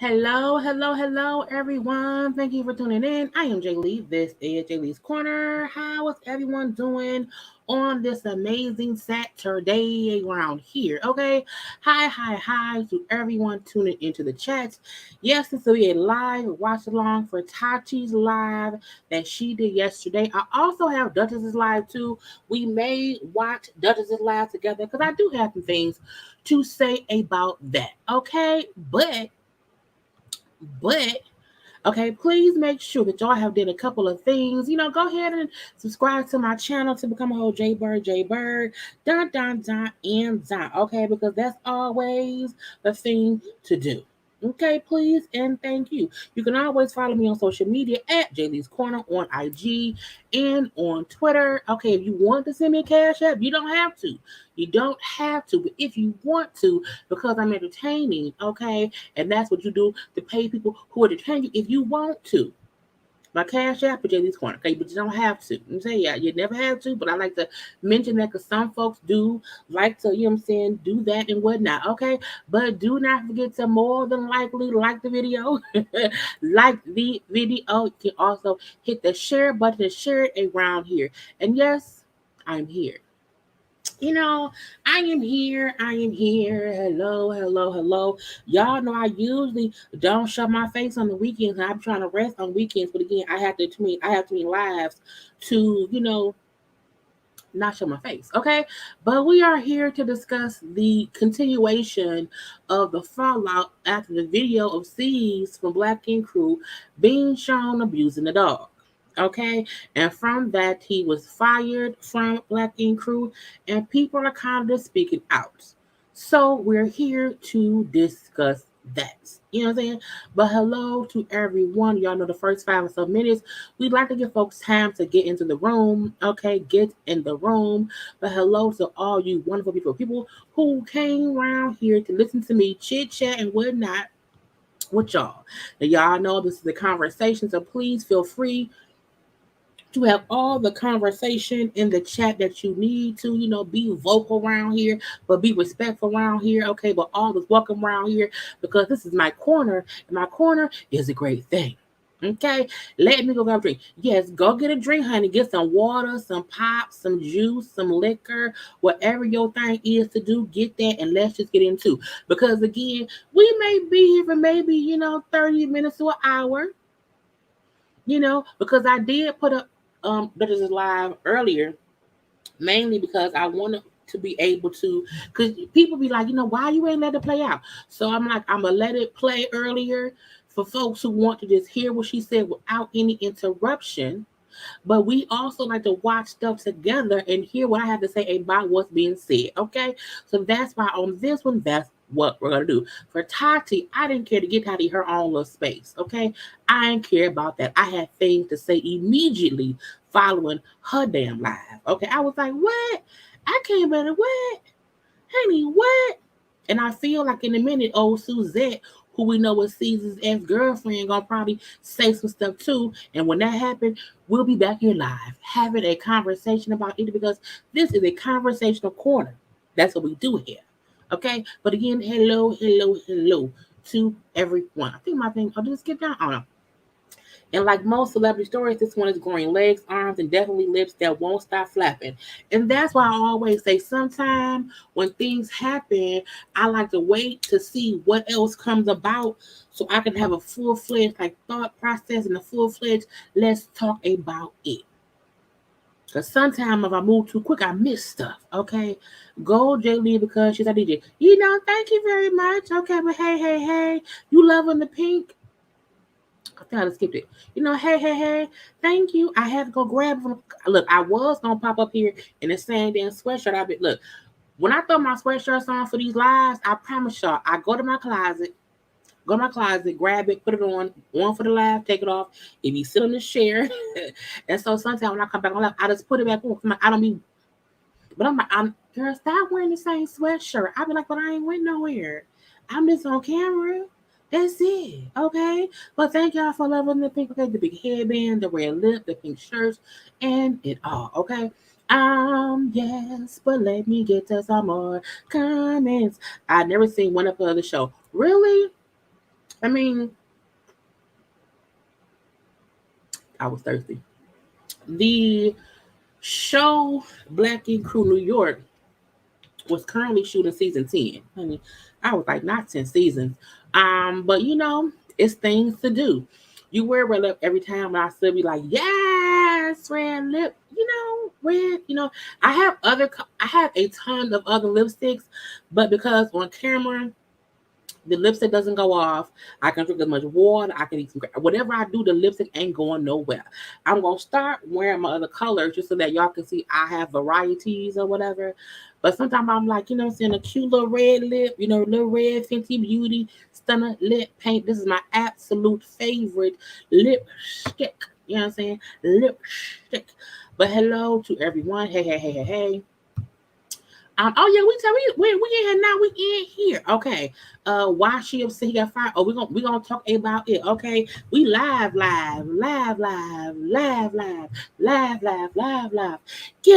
Hello, everyone. Thank you for tuning in. I am Jaylee. This is JayLeesCorner. How is everyone doing on this amazing Saturday around here? Okay. Hi to everyone tuning into the chat. Yes, this will be a live watch along for Tatti's live that she did yesterday. I also have Dutchess's live too. We may watch Dutchess's live together because I do have some things to say about that. Okay. But okay, please make sure that y'all have did a couple of things. Go ahead and subscribe to my channel to become a whole JayBird, dun. Okay, because that's always the thing to do. Okay, please and thank you. You can always follow me on social media at JayLeesCorner on IG and on Twitter. Okay, if you want to send me a cash app, you don't have to. You don't have to, but if you want to, because I'm entertaining, okay, and that's what you do to pay people who entertain you if you want to. My cash app for JayLeesCorner, okay, but you don't have to. I'm saying, yeah, you never have to, but I like to mention that because some folks do like to, do that and whatnot, okay? But do not forget to more than likely like the video. Like the video. You can also hit the share button and share it around here. And yes, I'm here. I am here. Hello. Y'all know I usually don't show my face on the weekends. I'm trying to rest on weekends, but again, I have to be lives to, not show my face. Okay. But we are here to discuss the continuation of the fallout after the video of C's from Black Ink Crew being shown abusing the dog. Okay, and from that he was fired from Black Ink Crew, and people are kind of speaking out. So we're here to discuss that. You know what I'm saying? But hello to everyone. Y'all know the first 5 or so minutes, we'd like to give folks time to get into the room. Okay, get in the room. But hello to all you wonderful people who came around here to listen to me chit chat and whatnot with y'all. Now, y'all know this is the conversation, so please feel free to have all the conversation in the chat that you need to, be vocal around here, but be respectful around here, okay? But all is welcome around here because this is my corner, and my corner is a great thing. Okay, let me go grab a drink. Yes, go get a drink, honey. Get some water, some pop, some juice, some liquor, whatever your thing is to do. Get that, and let's just get into. Because again, we may be here for maybe 30 minutes to an hour. Because I did put up Dutchess live earlier, mainly because I wanted to be able to, because people be like, why you ain't let it play out? So I'm like, I'm gonna let it play earlier for folks who want to just hear what she said without any interruption. But we also like to watch stuff together and hear what I have to say about what's being said. Okay, so that's why on this one, that's what we're gonna do. For Tati, I didn't care to get Tati her own little space. Okay, I didn't care about that. I had things to say immediately following her damn live. Okay, I was like, what? I came better what? Honey, what? And I feel like in a minute, old Suzette, who we know was Caesar's ex-girlfriend, gonna probably say some stuff too. And when that happens, we'll be back here live having a conversation about it because this is a conversational corner. That's what we do here. Okay? But again, hello to everyone. I think my thing, I'll just get down on them. And like most celebrity stories, this one is growing legs, arms, and definitely lips that won't stop flapping. And that's why I always say sometimes when things happen, I like to wait to see what else comes about so I can have a full-fledged thought process and a full-fledged let's talk about it. Because sometimes if I move too quick, I miss stuff. Okay. Go Jaylee because she's a DJ. Thank you very much. Okay, but hey. You loving the pink? I think I just skipped it. Hey, thank you. I had to go grab them. Look, I was gonna pop up here in the same damn sweatshirt. Look, when I throw my sweatshirts on for these lives, I promise y'all, I go to my closet, grab it, put it on for the live, take it off. It be sitting on the chair. And so sometimes when I come back on live, I just put it back on. I don't be, but I'm like, girl, stop wearing the same sweatshirt. I be like, but I ain't went nowhere. I'm just on camera. That's it, okay? But thank y'all for loving the pink, okay? The big headband, the red lip, the pink shirts, and it all, okay? Yes, but let me get to some more comments. I never seen one up of the show. Really? I mean, I was thirsty. The show Black Ink Crew New York was currently shooting season 10. Honey, I was like, not 10 seasons. But it's things to do. You wear red lip every time, and I still be like, yes, red lip. Red. I have a ton of other lipsticks, but because on camera the lipstick doesn't go off. I can drink as much water. I can eat some. Whatever I do, the lipstick ain't going nowhere. I'm gonna start wearing my other colors just so that y'all can see I have varieties or whatever. But sometimes I'm like, saying a cute little red lip, little red Fenty Beauty Stunner lip paint. This is my absolute favorite lipstick. You know what I'm saying? Lipstick. But hello to everyone. Hey, hey, hey, hey, hey. Oh yeah, we in here now. We in here. Okay. Why she upset he got fired? Oh, we gonna talk about it. Okay. We live. Get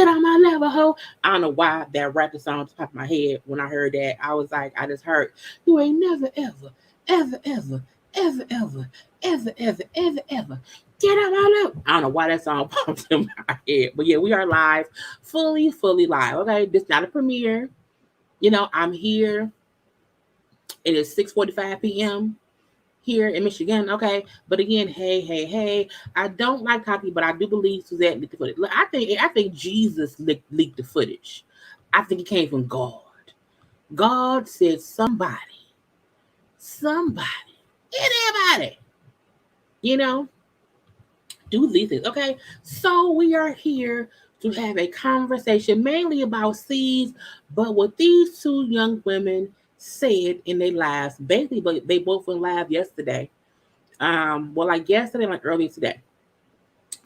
on my level, ho. I don't know why that rap song just popped in my head when I heard that. I was like, I just heard you ain't never ever get on my level. I don't know why that song popped in my head, but yeah, we are live, fully live. Okay, this not a premiere. I'm here. It is 6:45 p.m. here in Michigan. Okay, but again, hey. I don't like Tatti, but I do believe Suzette leaked the footage. Look, I think Jesus leaked the footage. I think it came from God. God said somebody, anybody, you know, do these things. Okay, so we are here to have a conversation mainly about seeds, but what these two young women said in their lives, basically, but they both went live yesterday. Well, like yesterday, like earlier today.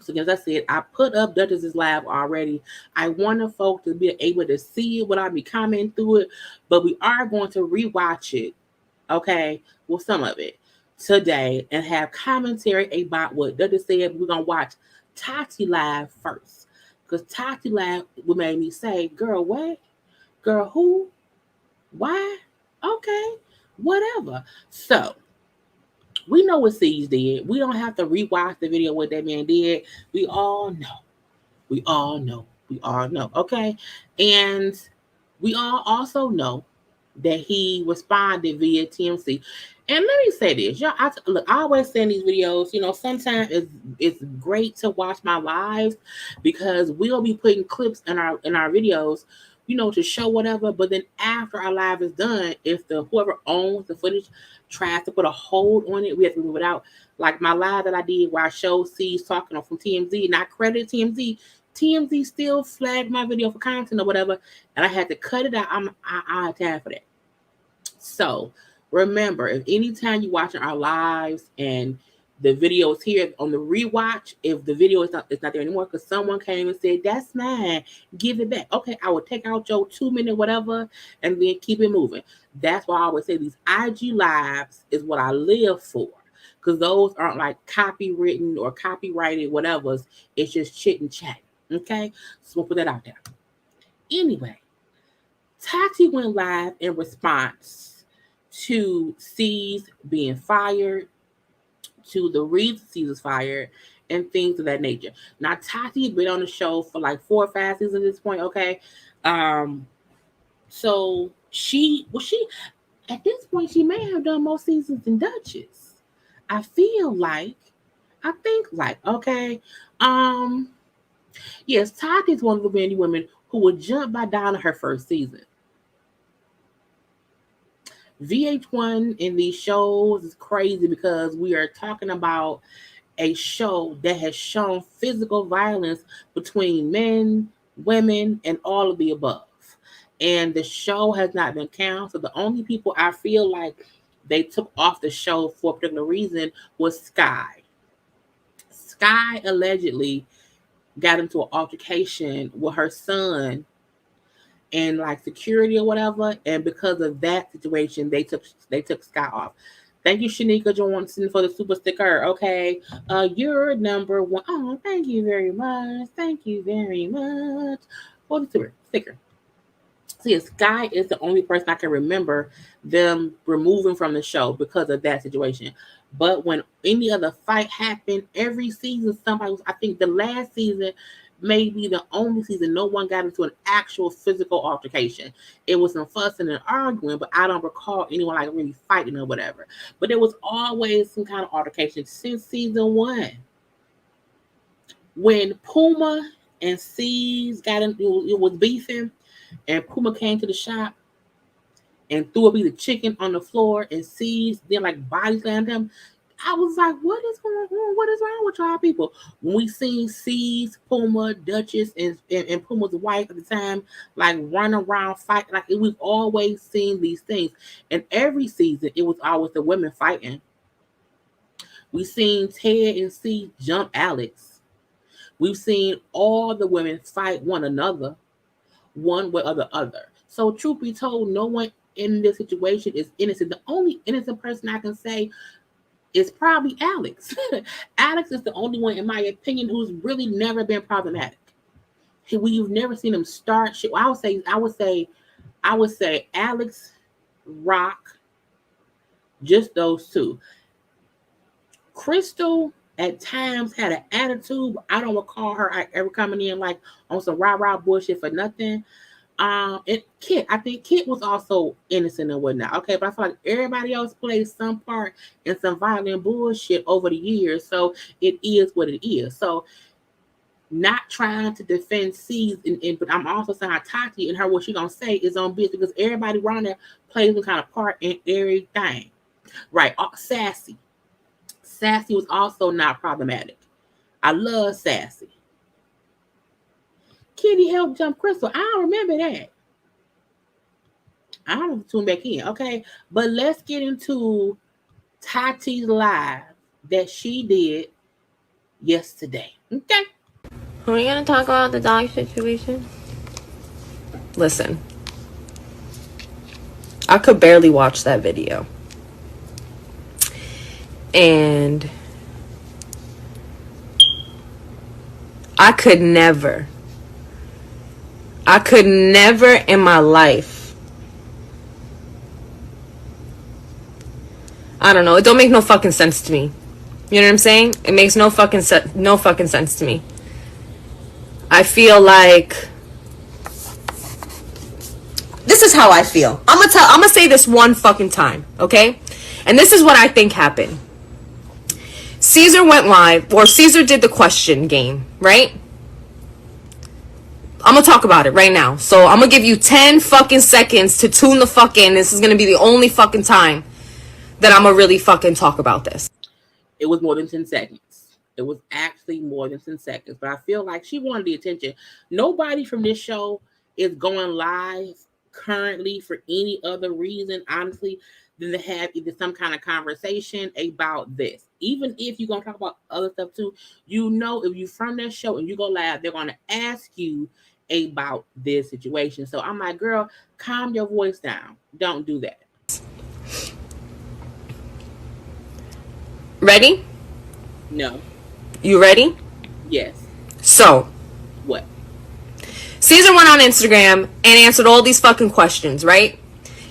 So as I said, I put up Dutchess's live already. I wanted folks to be able to see it without me commenting through it, but we are going to rewatch it, okay, well, some of it today and have commentary about what Duchess said. We're gonna watch Tatti live first. Because Tatti live what made me say, girl, what? Girl, who? Why? Okay, whatever. So we know what C's did. We don't have to rewatch the video what that man did. We all know. We all know. We all know. Okay. And we all also know that he responded via TMC. And let me say this, y'all. Look, I always say in these videos, sometimes it's great to watch my lives because we'll be putting clips in our videos, to show whatever. But then after our live is done, if the whoever owns the footage tries to put a hold on it, we have to move it out. Like my live that I did where I showed C's talking from TMZ, and I credit TMZ. TMZ still flagged my video for content or whatever, and I had to cut it out. I had time for that. So remember, if anytime you're watching our lives and the video is here on the rewatch, if the video is not there anymore because someone came and said that's mine, give it back. Okay, I will take out your 2 minute whatever and then keep it moving. That's why I always say these IG lives is what I live for. Because those aren't like copywritten or copyrighted whatever's. It's just chit and chat. Okay? So we'll put that out there. Anyway, Tati went live in response to C's being fired, to the reason C's was fired, and things of that nature. Now, Tati's been on the show for like 4 or 5 seasons at this point, okay? So she at this point, she may have done more seasons than Duchess. I feel like, okay? Yes, Tati's one of the many women who would jump by down to her first season. VH1 in these shows is crazy because we are talking about a show that has shown physical violence between men, women, and all of the above. And the show has not been canceled. The only people I feel like they took off the show for a particular reason was Sky. Sky allegedly got into an altercation with her son and like security or whatever, and because of that situation, they took Sky off. Thank you, Shanika Johnson, for the super sticker. Okay, you're number one. Oh, thank you very much. Thank you very much for the super sticker. See, Sky is the only person I can remember them removing from the show because of that situation. But when any other fight happened, every season somebody was, I think the last season may be the only season no one got into an actual physical altercation. It was some fussing and arguing, but I don't recall anyone like really fighting or whatever. But there was always some kind of altercation since season one. When Puma and C's got in, it was beefing, and Puma came to the shop and threw a piece of chicken on the floor and C's then like body slammed him. I was like, what is going on? What is wrong with y'all people? When we seen C's, Puma, Dutchess, and Puma's wife at the time, like run around fight, like we've always seen these things. And every season, it was always the women fighting. We seen Ted and C jump Alex. We've seen all the women fight one another, one way or the other. So truth be told, no one in this situation is innocent. The only innocent person I can say is probably Alex. Alex is the only one, in my opinion, who's really never been problematic. We've never seen him start shit. Well, I would say Alex, Rock, just those two. Crystal at times had an attitude, but I don't recall her ever coming in like on some rah-rah bullshit for nothing. And Kit, I think Kit was also innocent and whatnot. Okay, but I feel like everybody else played some part in some violent bullshit over the years, so it is what it is. So, not trying to defend C's, but I'm also saying how Tati and her what she gonna say is on business because everybody around there plays some kind of part in everything. Right? Sassy was also not problematic. I love Sassy. Kitty helped jump Crystal. I don't remember that. I don't tune back in, okay? But let's get into Tati's live that she did yesterday. Okay. Are we gonna talk about the dog situation? Listen, I could barely watch that video. And I could never in my life. I don't know. It don't make no fucking sense to me. You know what I'm saying? It makes no fucking sense to me. I feel like this is how I feel. I'm gonna say this one fucking time, okay? And this is what I think happened. Caesar went live, or Caesar did the question game, right? I'm gonna talk about it right now. So I'm gonna give you 10 fucking seconds to tune the fuck in. This is gonna be the only fucking time that I'm gonna really fucking talk about this. It was more than 10 seconds. It was actually more than 10 seconds. But I feel like she wanted the attention. Nobody from this show is going live currently for any other reason, honestly, than to have either some kind of conversation about this. Even if you're going to talk about other stuff too, you know, if you're from that show and you go live, they're going to ask you about this situation. So I'm like, girl, calm your voice down. Don't do that. Ready? No. You ready? Yes. So. What? Caesar went on Instagram and answered all these fucking questions, right?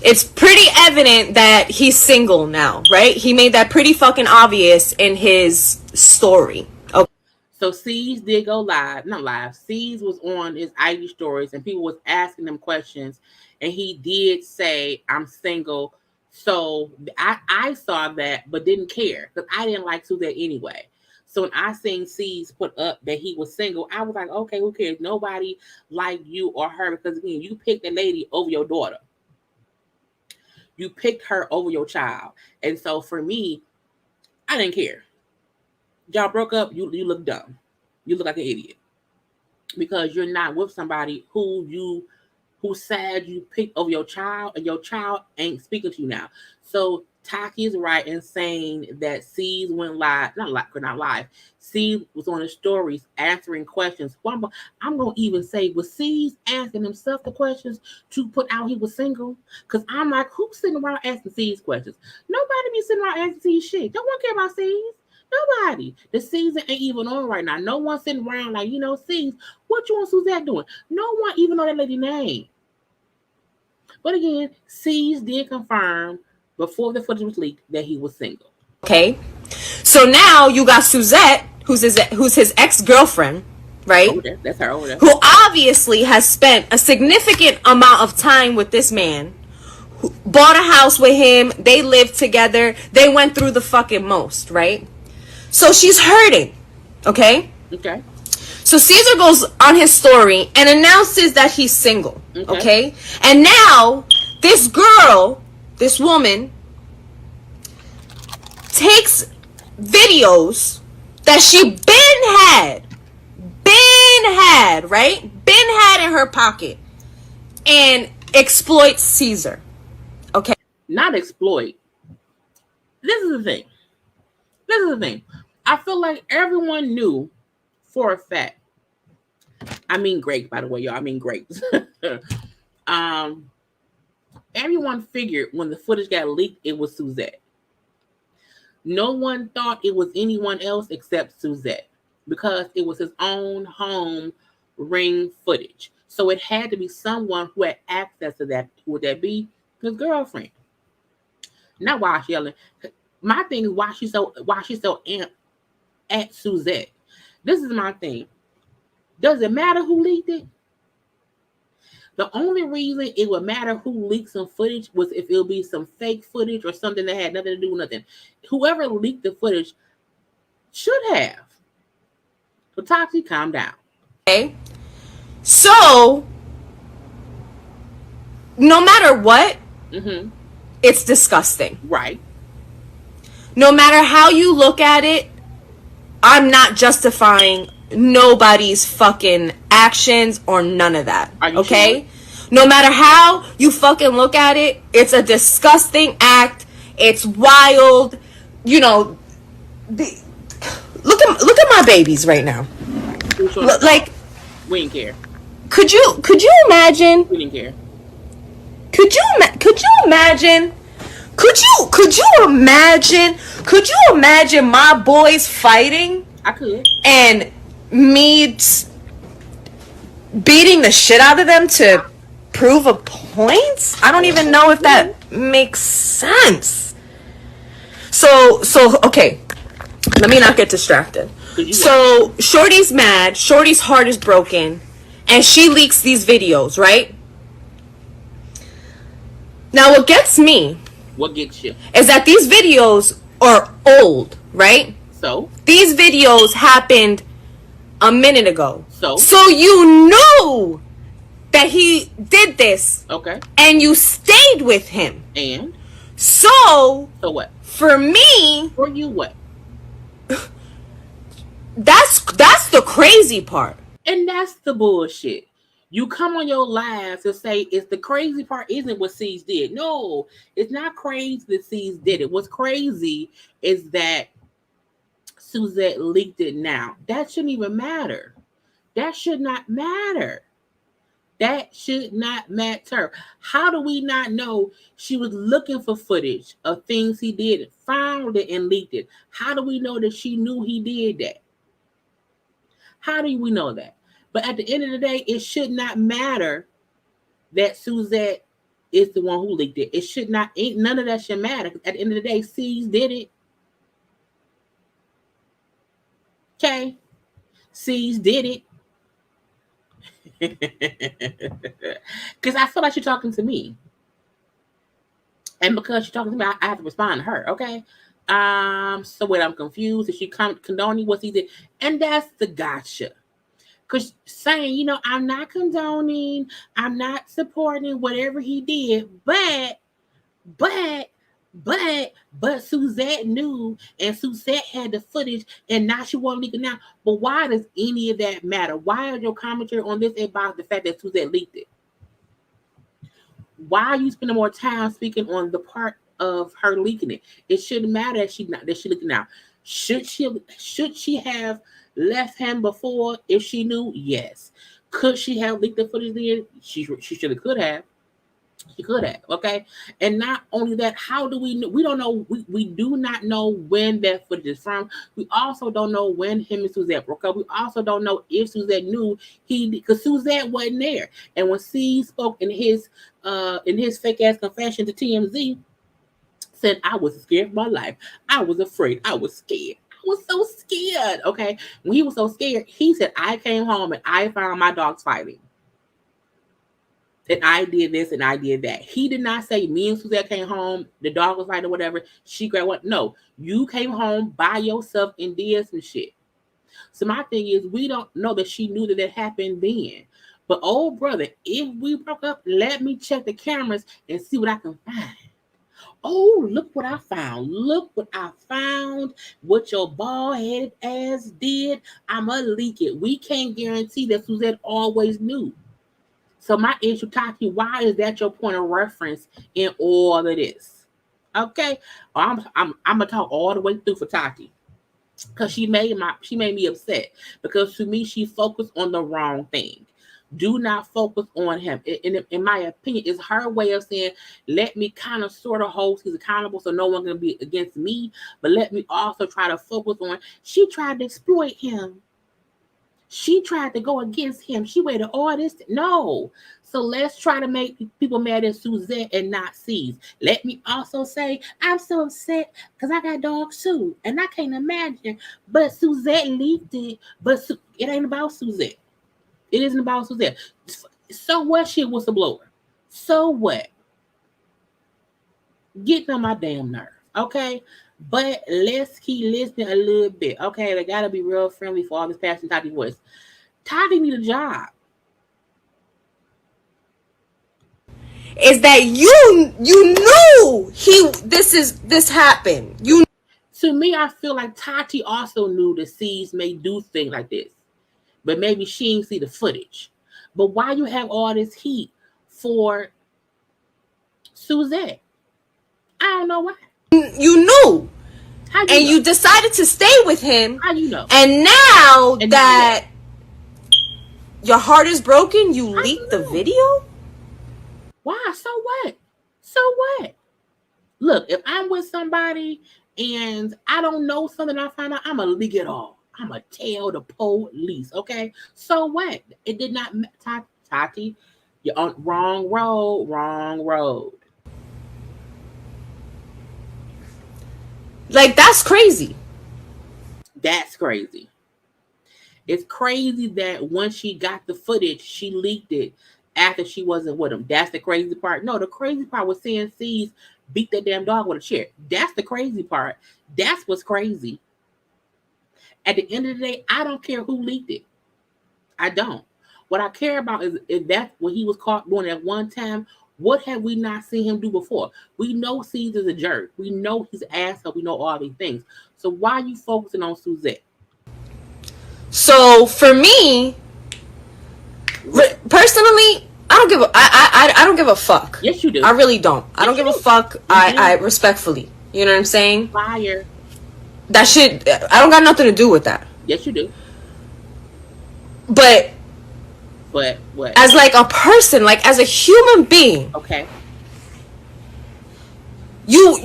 It's pretty evident that he's single now, right? He made that pretty fucking obvious in his story. Okay. So C's did go live, not live. C's was on his IG stories and people was asking him questions, and he did say, "I'm single." So I saw that, but didn't care because I didn't like Suzette anyway. So when I seen C's put up that he was single, I was like, okay, who cares? Nobody like you or her because again, you picked a lady over your daughter. You picked her over your child. And so for me, I didn't care. Y'all broke up, you look dumb. You look like an idiot. Because you're not with somebody who said you picked over your child, and your child ain't speaking to you now. So Taki is right in saying that C's went live, not live. C was on the stories answering questions. Well, I'm gonna even say, was C's asking himself the questions to put out he was single? Because I'm like, who's sitting around asking C's questions? Nobody be sitting around asking C's shit. No one care about C's. Nobody. The season ain't even on right now. No one sitting around like, C's, what you and Suzette doing? No one even know that lady name. But again, C's did confirm before the footage was leaked that he was single. Okay, so now you got Suzette, who's his ex-girlfriend, right? Over there. That's her over there. Who obviously has spent a significant amount of time with this man, who bought a house with him, they lived together, they went through the fucking most, right? So she's hurting, okay? Okay. So Caesar goes on his story and announces that he's single, okay? And now this girl, this woman, takes videos that she been had in her pocket and exploits Caesar, okay? Not exploit. This is the thing. I feel like everyone knew for a fact. I mean grapes, by the way, y'all. I mean grapes. Everyone figured when the footage got leaked, it was Suzette. No one thought it was anyone else except Suzette because it was his own home ring footage. So it had to be someone who had access to that. Who would that be? His girlfriend. Not why she's yelling. My thing is why she's so amped at Suzette. This is my thing. Does it matter who leaked it? The only reason it would matter who leaked some footage was if it would be some fake footage or something that had nothing to do with nothing. Whoever leaked the footage should have. So Tati, calm down. Okay. So no matter what, it's disgusting. Right. No matter how you look at it, I'm not justifying nobody's fucking actions or none of that. Okay? Sure? No matter how you fucking look at it, it's a disgusting act. It's wild. You know, look at my babies right now. Like, we didn't care. Could you imagine? We didn't care. Could you imagine? Could you imagine my boys fighting? I could. And me beating the shit out of them to prove a point? I don't even know if that makes sense. So okay. Let me not get distracted. So Shorty's mad. Shorty's heart is broken. And she leaks these videos, right? Now what gets me... What gets you? Is that these videos are old, right? So? These videos happened a minute ago. So you knew that he did this. Okay. And you stayed with him. And? So what? For me... For you what? That's the crazy part. And that's the bullshit. You come on your live to say it's the crazy part isn't what C's did. No, it's not crazy that C's did it. What's crazy is that Suzette leaked it now. That shouldn't even matter. That should not matter. That should not matter. How do we not know she was looking for footage of things he did, found it, and leaked it? How do we know that she knew he did that? How do we know that? But at the end of the day, it should not matter that Suzette is the one who leaked it. It should not, none of that should matter. At the end of the day, C's did it. Okay? C's did it. Because I feel like you're talking to me. And because you're talking to me, I have to respond to her, okay? So wait, I'm confused. Is she condoning what he did? And that's the gotcha. Because saying, you know, I'm not condoning, I'm not supporting whatever he did, but Suzette knew, and Suzette had the footage, and now she won't leak it now. But why does any of that matter? Why is your commentary on this about the fact that Suzette leaked it? Why are you spending more time speaking on the part of her leaking it? It shouldn't matter that she leaked it now. Should she have left him before if she knew? Yes. Could she have leaked the footage then? She should have, could have. She could have, okay? And not only that, how do we know? We don't know. We do not know when that footage is from. We also don't know when him and Suzette broke up. We also don't know if Suzette knew because Suzette wasn't there. And when C spoke in his fake ass confession to TMZ, said I was scared for my life. I was afraid. I was scared. I was so scared. Okay. When he was so scared, he said I came home and I found my dogs fighting. And I did this and I did that. He did not say me and Suzette came home, the dog was fighting or whatever. She grabbed what? No, you came home by yourself and did some shit. So my thing is, we don't know that she knew that happened then. But oh brother, if we broke up, let me check the cameras and see what I can find. Oh, look what I found. Look what I found. What your bald headed ass did. I'ma leak it. We can't guarantee that Suzette always knew. So my issue, Tati, why is that your point of reference in all of this? Okay, I'm gonna talk all the way through for Tati because she made me upset because to me she focused on the wrong thing. Do not focus on him. In my opinion, it's her way of saying, let me kind of sort of hold he's accountable so no one can be against me, but let me also try to focus on she tried to exploit him. She tried to go against him. She waited all this. No. So let's try to make people mad at Suzette and not C's. Let me also say, I'm so upset because I got dogs too. And I can't imagine. But Suzette leaked it. But it ain't about Suzette. It isn't about Suzette. So what, shit whistleblower? So what? Getting on my damn nerve. Okay? But let's keep listening a little bit. Okay, they gotta be real friendly for all this passion Tati voice. Tati need a job. Is that you knew this happened. You To me, I feel like Tati also knew the C's may do things like this. But maybe she didn't see the footage. But why you have all this heat for Suzette? I don't know why. you knew. How you and know? You decided to stay with him. How you know? And now that your heart is broken, you leaked the video? Why? So what? So what? Look, if I'm with somebody and I don't know something I find out, I'm going to leak it all. I'm going to tell the police, okay? So what? It did not, Tati, you're on wrong road. Like, that's crazy. That's crazy. It's crazy that once she got the footage, she leaked it after she wasn't with him. That's the crazy part. No, the crazy part was seeing C's beat that damn dog with a chair. That's the crazy part. That's what's crazy. At the end of the day, I don't care who leaked it. I don't. What I care about is if that's what he was caught doing at one time. What have we not seen him do before? We know C's is a jerk. We know he's an asshole. We know all these things. So why are you focusing on Suzette? So for me, personally, I don't give a fuck. Yes, you do. I really don't. I don't give a fuck. I respectfully. You know what I'm saying? Fire. That shit, I don't got nothing to do with that. Yes, you do. But what? As like a person, like as a human being. Okay. You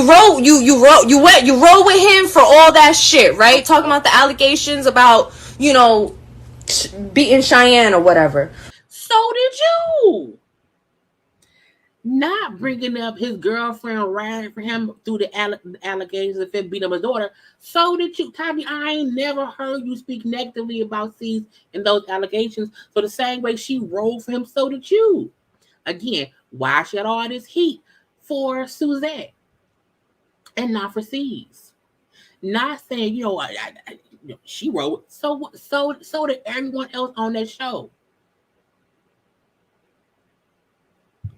roll with him for all that shit, right? Talking about the allegations about, beating Cheyenne or whatever. So did you. Not bringing up his girlfriend riding for him through the allegations of him beating up his daughter. So did you, Tommy. I ain't never heard you speak negatively about C's and those allegations. So the same way she rolled for him, so did you. Again, why she got all this heat for Suzette and not for C's? Not saying, she wrote. So did everyone else on that show.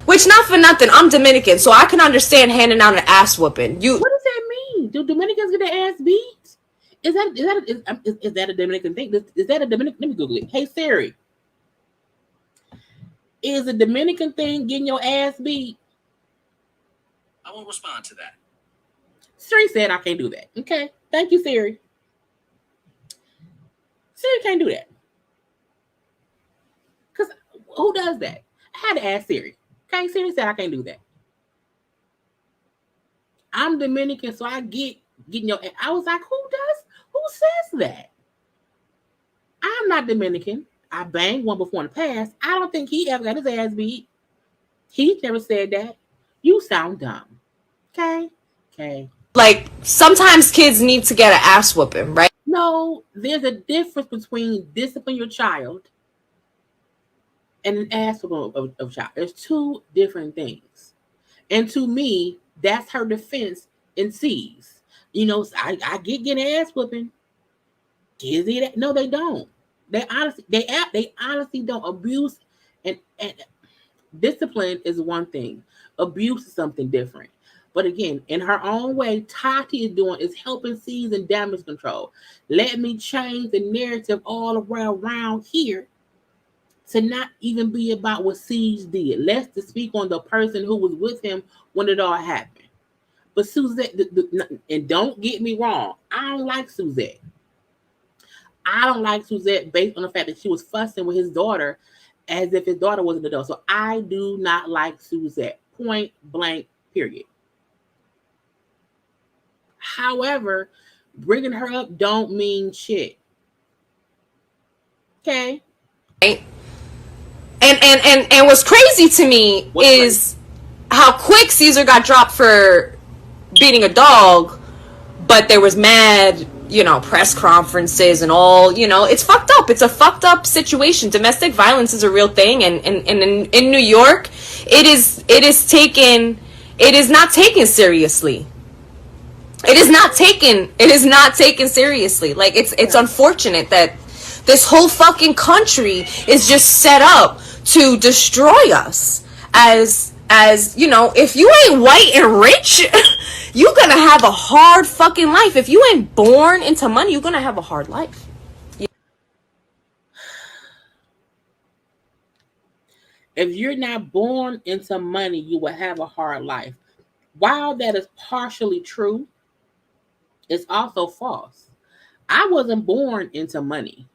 Which, not for nothing, I'm Dominican, so I can understand handing out an ass whooping. What does that mean? Do Dominicans get their ass beat? Is that a Dominican thing? Is that a Dominican? Let me Google it. Hey Siri, is a Dominican thing getting your ass beat? I won't respond to that. Siri said I can't do that. Okay, thank you, Siri. Siri can't do that. Because who does that? I had to ask Siri. Okay, seriously said I can't do that. I'm Dominican, so I getting your. I was like, who says that? I'm not Dominican. I banged one before in the past. I don't think he ever got his ass beat. He never said that. You sound dumb. Okay. Like, sometimes kids need to get an ass whooping, right? No, there's a difference between discipline your child and an ass whooping of child. There's two different things. And to me, that's her defense in C's. You know, I get getting ass whooping. Kids eat that? No, they don't. They honestly don't. Abuse and discipline is one thing. Abuse is something different. But again, in her own way, Tati is helping C's and damage control. Let me change the narrative all around here to not even be about what C's did. Let's to speak on the person who was with him when it all happened. But Suzette, and don't get me wrong, I don't like Suzette. I don't like Suzette based on the fact that she was fussing with his daughter as if his daughter was an adult. So I do not like Suzette. Point blank, period. However, bringing her up don't mean shit. Okay? Right? And what's crazy to me is how quick Caesar got dropped for beating a dog, but there was mad, press conferences and all. It's fucked up. It's a fucked up situation. Domestic violence is a real thing, and in New York, it is not taken seriously. It is not taken seriously. Like, it's unfortunate that this whole fucking country is just set up to destroy us. As if you ain't white and rich, you're gonna have a hard fucking life. If you ain't born into money, you're gonna have a hard life. If you're not born into money, you will have a hard life. While that is partially true, it's also false. I wasn't born into money.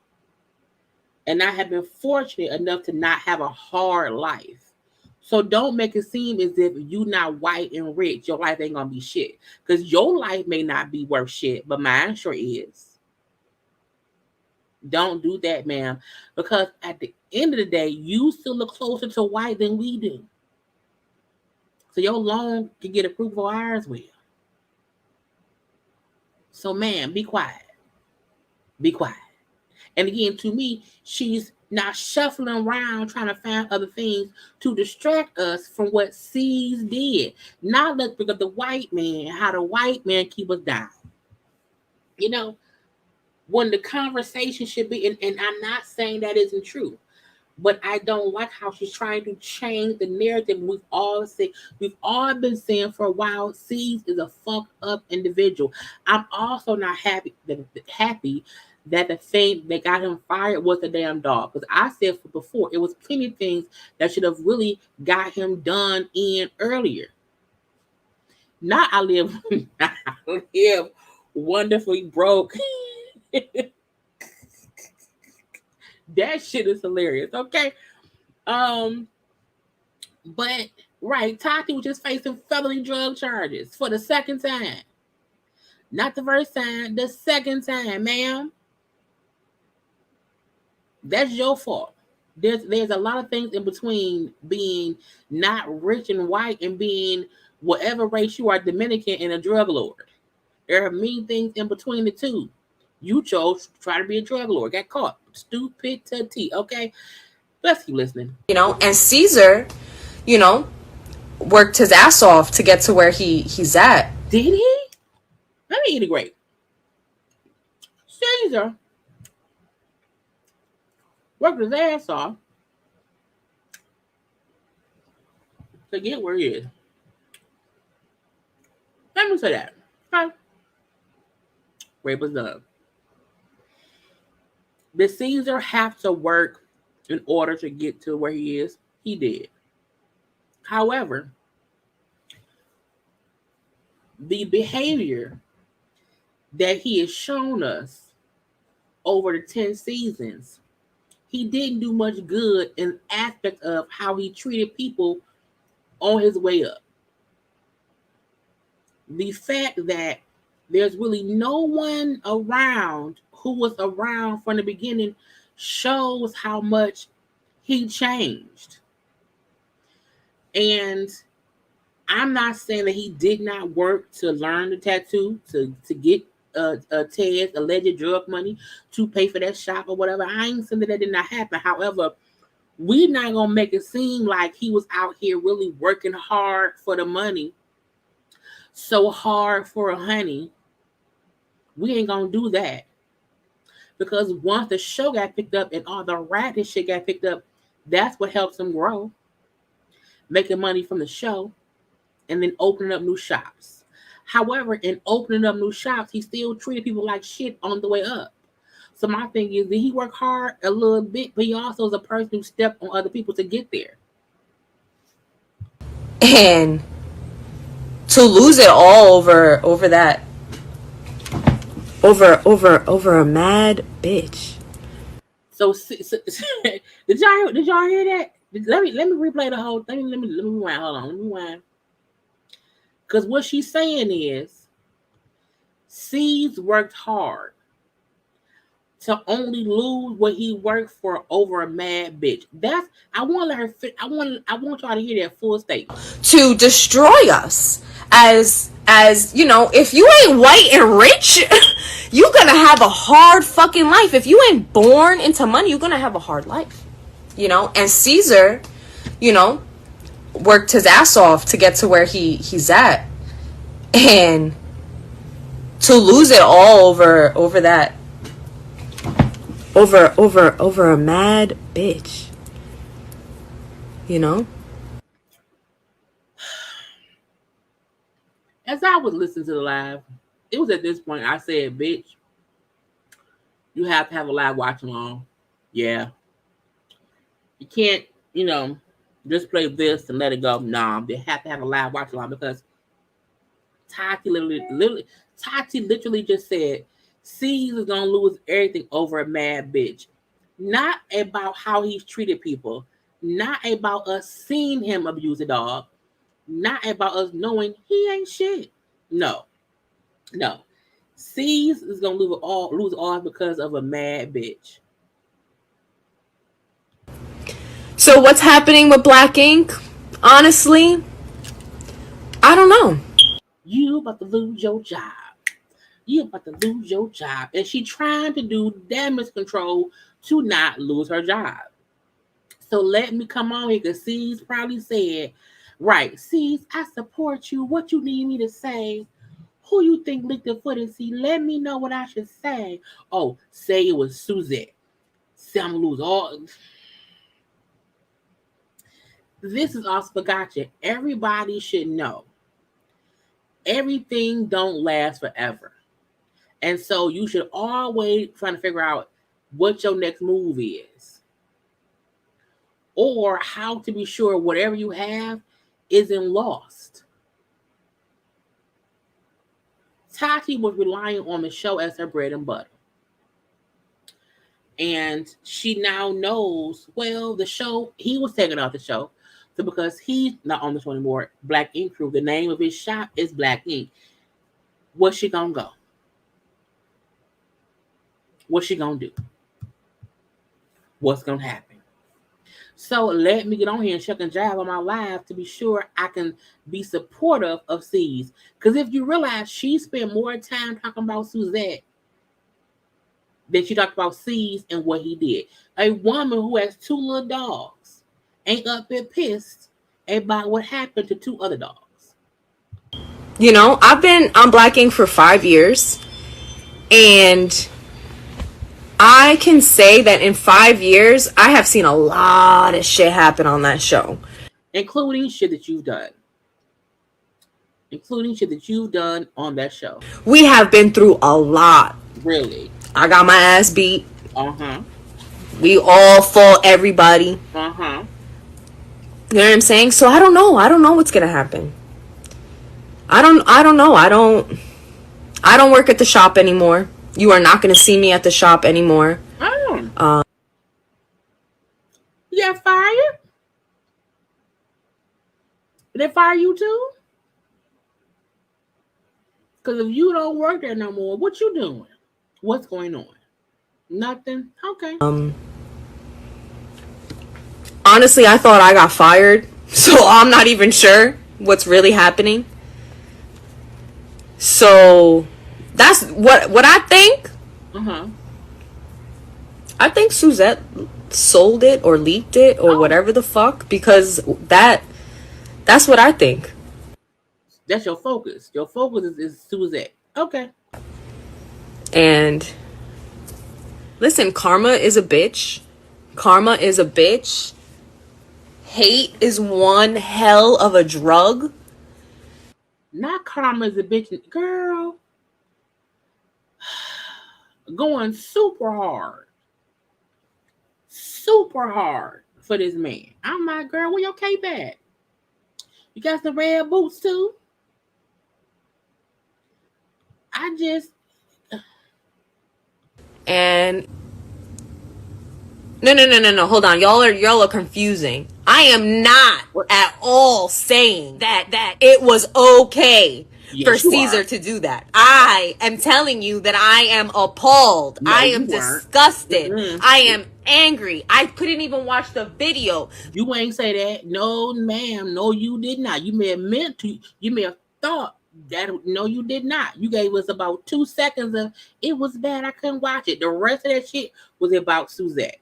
And I have been fortunate enough to not have a hard life. So don't make it seem as if you not white and rich, your life ain't gonna be shit. Because your life may not be worth shit, but mine sure is. Don't do that, ma'am. Because at the end of the day, you still look closer to white than we do. So your loan can get approved for ours will. So, ma'am, be quiet. Be quiet. And again, to me, she's not shuffling around trying to find other things to distract us from what C's did. Now let's look at the white man, how the white man keep us down. When the conversation should be, and I'm not saying that isn't true, but I don't like how she's trying to change the narrative we've all been saying for a while. C's is a fucked up individual. I'm also not happy that the thing that got him fired was the damn dog. Because I said before, it was plenty of things that should have really got him done in earlier. Not I live wonderfully broke. That shit is hilarious. Okay. But right, Tati was just facing felony drug charges for the second time. Not the first time, the second time, ma'am. That's your fault. There's a lot of things in between being not rich and white and being whatever race you are, Dominican and a drug lord. There are many things in between the two. You chose to try to be a drug lord, got caught. Stupid Tatti. Okay, let's keep listening. And Caesar, worked his ass off to get to where he's at. Did he? Let me eat a grape. Caesar worked his ass off to get where he is. Let me say that. Okay. Rape was done. Did Caesar have to work in order to get to where he is? He did. However, the behavior that he has shown us over the 10 seasons, he didn't do much good in aspect of how he treated people on his way up. The fact that there's really no one around who was around from the beginning shows how much he changed. And I'm not saying that he did not work to learn the tattoo, to get Ted's alleged drug money to pay for that shop or whatever. I ain't saying that did not happen. However, we're not going to make it seem like he was out here really working hard for the money, so hard for a honey. We ain't going to do that. Because once the show got picked up and all the ratchet shit got picked up, that's what helps him grow. Making money from the show and then opening up new shops. However, in opening up new shops, he still treated people like shit on the way up. So my thing is, did he work hard a little bit, but he also is a person who stepped on other people to get there. And to lose it all over that, over a mad bitch. So did y'all hear that? Let me replay the whole thing. Let me rewind. Hold on, let me rewind. Because what she's saying is, C's worked hard to only lose what he worked for over a mad bitch. That's I want y'all to hear that full statement. To destroy us as you know, if you ain't white and rich, you're gonna have a hard fucking life. If you ain't born into money, you're gonna have a hard life. You know, and Caesar, you know, worked his ass off to get to where he's at. And to lose it all over that, over a mad bitch, you know. As I was listening to the live, it was at this point I said, bitch, you have to have a live watch along. Yeah. You can't, you know, just play this and let it go. Nah, they have to have a live watch along because Tatti literally just said, C's is gonna lose everything over a mad bitch. Not about how he's treated people, not about us seeing him abuse a dog, not about us knowing he ain't shit. No. C's is gonna lose all because of a mad bitch. So what's happening with Black Ink? Honestly, I don't know. You about to lose your job. And she trying to do damage control to not lose her job. So let me come on here because C's probably said, right, C's, I support you. What you need me to say? Who you think licked the foot and see? Let me know what I should say. Oh, say it was Suzette. Say I'm gonna lose all. This is also for gotcha. Everybody should know. Everything don't last forever. And so you should always try to figure out what your next move is. Or how to be sure whatever you have isn't lost. Tatti was relying on the show as her bread and butter. And she now knows, well, the show, he was taken off the show. So because he's not on the show anymore, Black Ink Crew, the name of his shop is Black Ink. What's she gonna go? What's she gonna do? What's gonna happen? So let me get on here and check and jive on my live to be sure I can be supportive of C's. Because if you realize she spent more time talking about Suzette than she talked about C's and what he did. A woman who has 2 little dogs ain't up there pissed about what happened to 2 other dogs. You know, I've been on Black Ink for 5 years, and I can say that in 5 years, I have seen a lot of shit happen on that show. Including shit that you've done. On that show. We have been through a lot. Really? I got my ass beat. Uh-huh. We all fought everybody. Uh-huh. You know what I'm saying? So I don't know what's gonna happen. I don't know. I don't work at the shop anymore. You are not gonna see me at the shop anymore. Oh. You got fired? Did they fire you too? Because if you don't work there no more, what you doing? What's going on? Nothing? Okay. Honestly, I thought I got fired, so I'm not even sure what's really happening. So that's what I think. I think Suzette sold it or leaked it or whatever the fuck, because that's what I think. That's your focus. Your focus is Suzette. Okay. And listen, karma is a bitch. Karma is a bitch. Hate is one hell of a drug. Not karma is a bitch. Girl. Going super hard. Super hard for this man. I'm like, girl, where your cape at? You got some red boots too? I just... And no. Hold on. Y'all are confusing. I am not at all saying that it was okay for Caesar to do that. I am telling you that I am appalled. No, I am disgusted. I am angry. I couldn't even watch the video. You ain't say that. No, ma'am. No, you did not. You may have meant to. You may have thought that. No, you did not. You gave us about 2 seconds of it was bad. I couldn't watch it. The rest of that shit was about Suzette.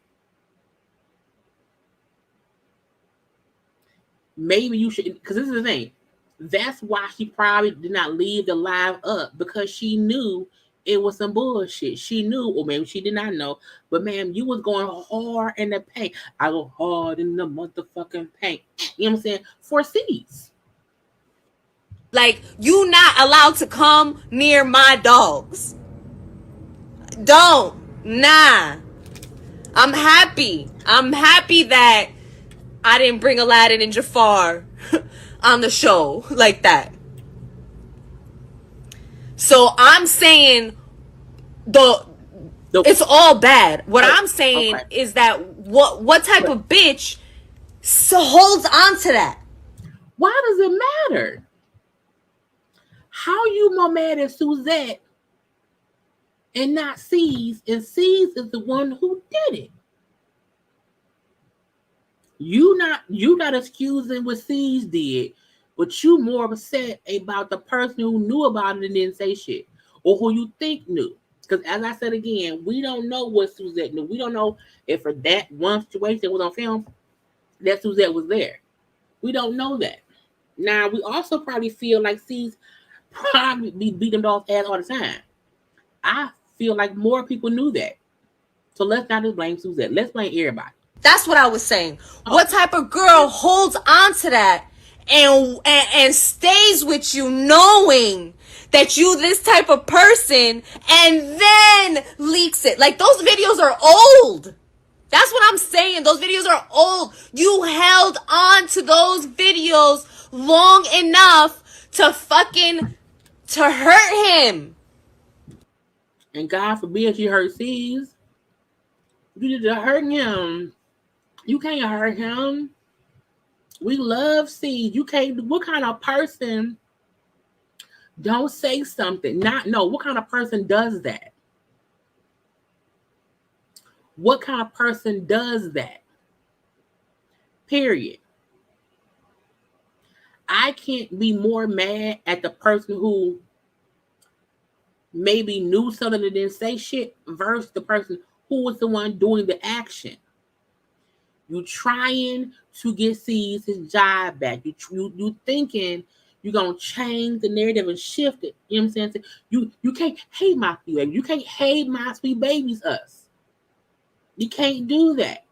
Maybe you should, because this is the thing. That's why she probably did not leave the live up, because she knew it was some bullshit. She knew, or maybe she did not know, but ma'am, you was going hard in the paint. I go hard in the motherfucking paint. You know what I'm saying? For C's. Like, you not allowed to come near my dogs. Don't. Nah. I'm happy that I didn't bring Aladdin and Jafar on the show like that. So I'm saying it's all bad. What I'm saying is that what type of bitch holds on to that? Why does it matter? How you more mad at Suzette and not C's, and C's is the one who did it? You not excusing what C's did, but you more upset about the person who knew about it and didn't say shit, or who you think knew. Because as I said again, we don't know what Suzette knew. We don't know if for that one situation was on film that Suzette was there. We don't know that. Now we also probably feel like C's probably beat them dogs' ass all the time. I feel like more people knew that. So let's not just blame Suzette. Let's blame everybody. That's what I was saying. What type of girl holds on to that and stays with you knowing that you this type of person and then leaks it? Like, those videos are old. That's what I'm saying. Those videos are old. You held on to those videos long enough to hurt him. And God forbid you hurt C's. You need to hurt him. You can't hurt him. We love C's. You can't. What kind of person don't say something? What kind of person does that? What kind of person does that? Period. I can't be more mad at the person who maybe knew something and didn't say shit versus the person who was the one doing the action. You trying to get C's his job back. You thinking you're gonna change the narrative and shift it. You know what I'm saying? You can't hate my sweet baby. You can't hate my sweet babies us. You can't do that.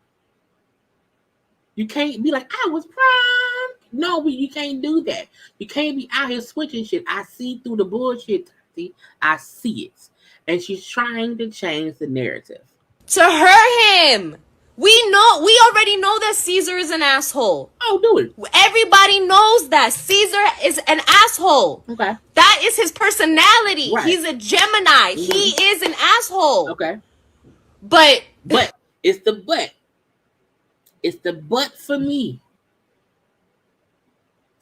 You can't be like, I was prime. No, you can't do that. You can't be out here switching shit. I see through the bullshit, Tati. I see it. And she's trying to change the narrative. To hurt him. We already know that Caesar is an asshole. Oh, do it. Everybody knows that. Caesar is an asshole. Okay. That is his personality. Right. He's a Gemini. Mm-hmm. He is an asshole. Okay. But it's the but. It's the but for me.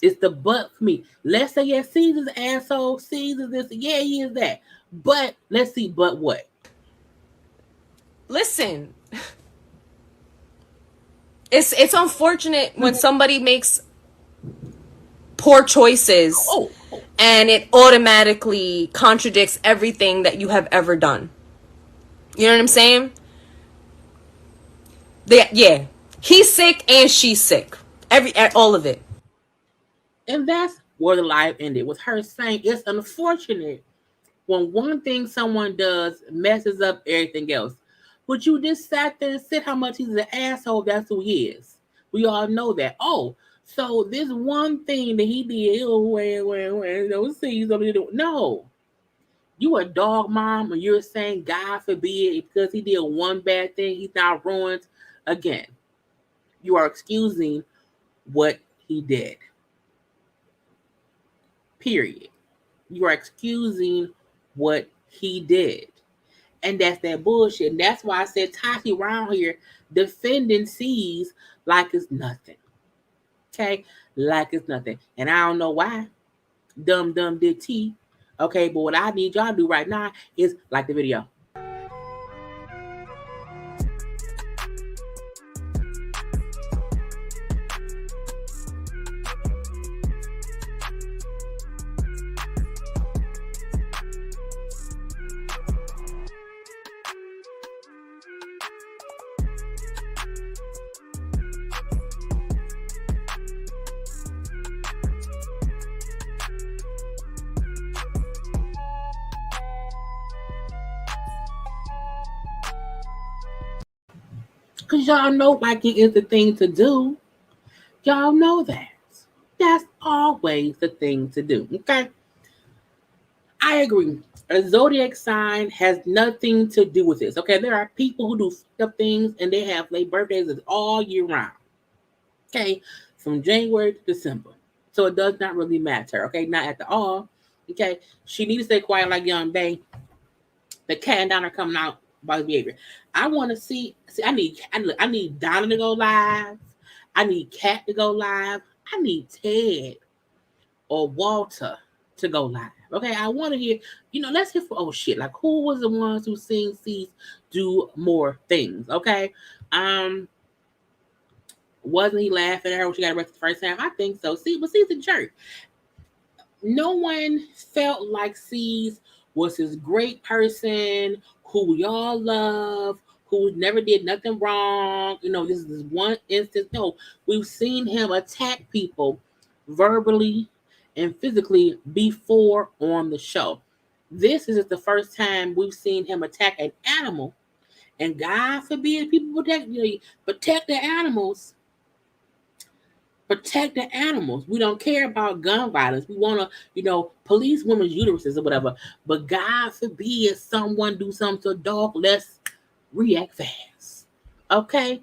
It's the but for me. Let's say, yeah, Caesar's asshole, Caesar's this, yeah, he is that. But let's see, but what? Listen, it's unfortunate when somebody makes poor choices and it automatically contradicts everything that you have ever done. You know what I'm saying? Yeah. He's sick and she's sick. All of it. And that's where the live ended, with her saying it's unfortunate when one thing someone does messes up everything else. But you just sat there and said how much he's an asshole. That's who he is. We all know that. Oh, so this one thing that he did, no. You a dog mom and you're saying God forbid because he did one bad thing, he's now ruined again. You are excusing what he did. Period. You are excusing what he did. And that's that bullshit. And that's why I said Tati around here defending C's like it's nothing. Okay? Like it's nothing. And I don't know why. Dumb did T. Okay, but what I need y'all to do right now is like the video. Because y'all know liking is the thing to do. Y'all know that. That's always the thing to do. Okay? I agree. A zodiac sign has nothing to do with this. Okay? There are people who do stuff things and they have their birthdays all year round. Okay? From January to December. So it does not really matter. Okay? Not at all. Okay? She needs to stay quiet like Young Bay. The cat and Donna coming out by behavior. I want to see. I need Donna to go live. I need Kat to go live. I need Ted or Walter to go live. Okay, I want to hear. Let's hear for like who was the ones who seen C's do more things? Okay, wasn't he laughing at her when she got arrested the first time? I think so. But C's a jerk. No one felt like C's was this great person who we all love, who never did nothing wrong. This is one instance. No, we've seen him attack people verbally and physically before on the show. This is the first time we've seen him attack an animal. And God forbid people protect the animals. Protect the animals. We don't care about gun violence. We want to, police women's uteruses or whatever. But God forbid someone do something to a dog. Let's react fast. Okay?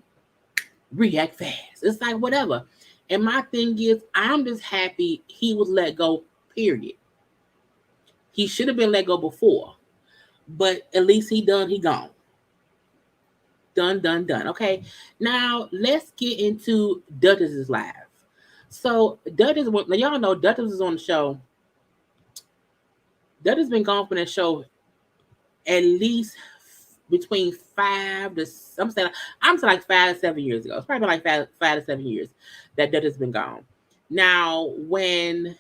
React fast. It's like whatever. And my thing is, I'm just happy he was let go, period. He should have been let go before. But at least he gone. Done. Okay? Now, let's get into Dutchess's live. So Dutchess, y'all know Dutchess is on the show. Dutchess been gone from that show at least between 5 to I'm saying like 5 to 7 years ago. It's probably like 5 to 7 years that Dutchess been gone. Now, when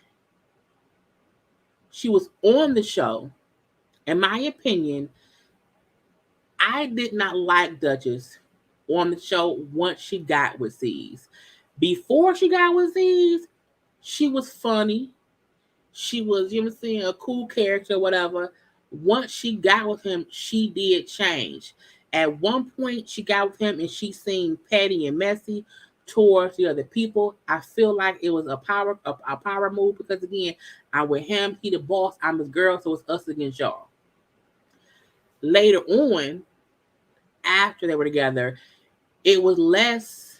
she was on the show, in my opinion, I did not like Dutchess on the show once she got with C's. Before she got with C's, she was funny. She was, a cool character, whatever. Once she got with him, she did change. At one point, she got with him and she seemed petty and messy towards the other people. I feel like it was a power move because, again, I'm with him. He the boss. I'm his girl, so it's us against y'all. Later on, after they were together, it was less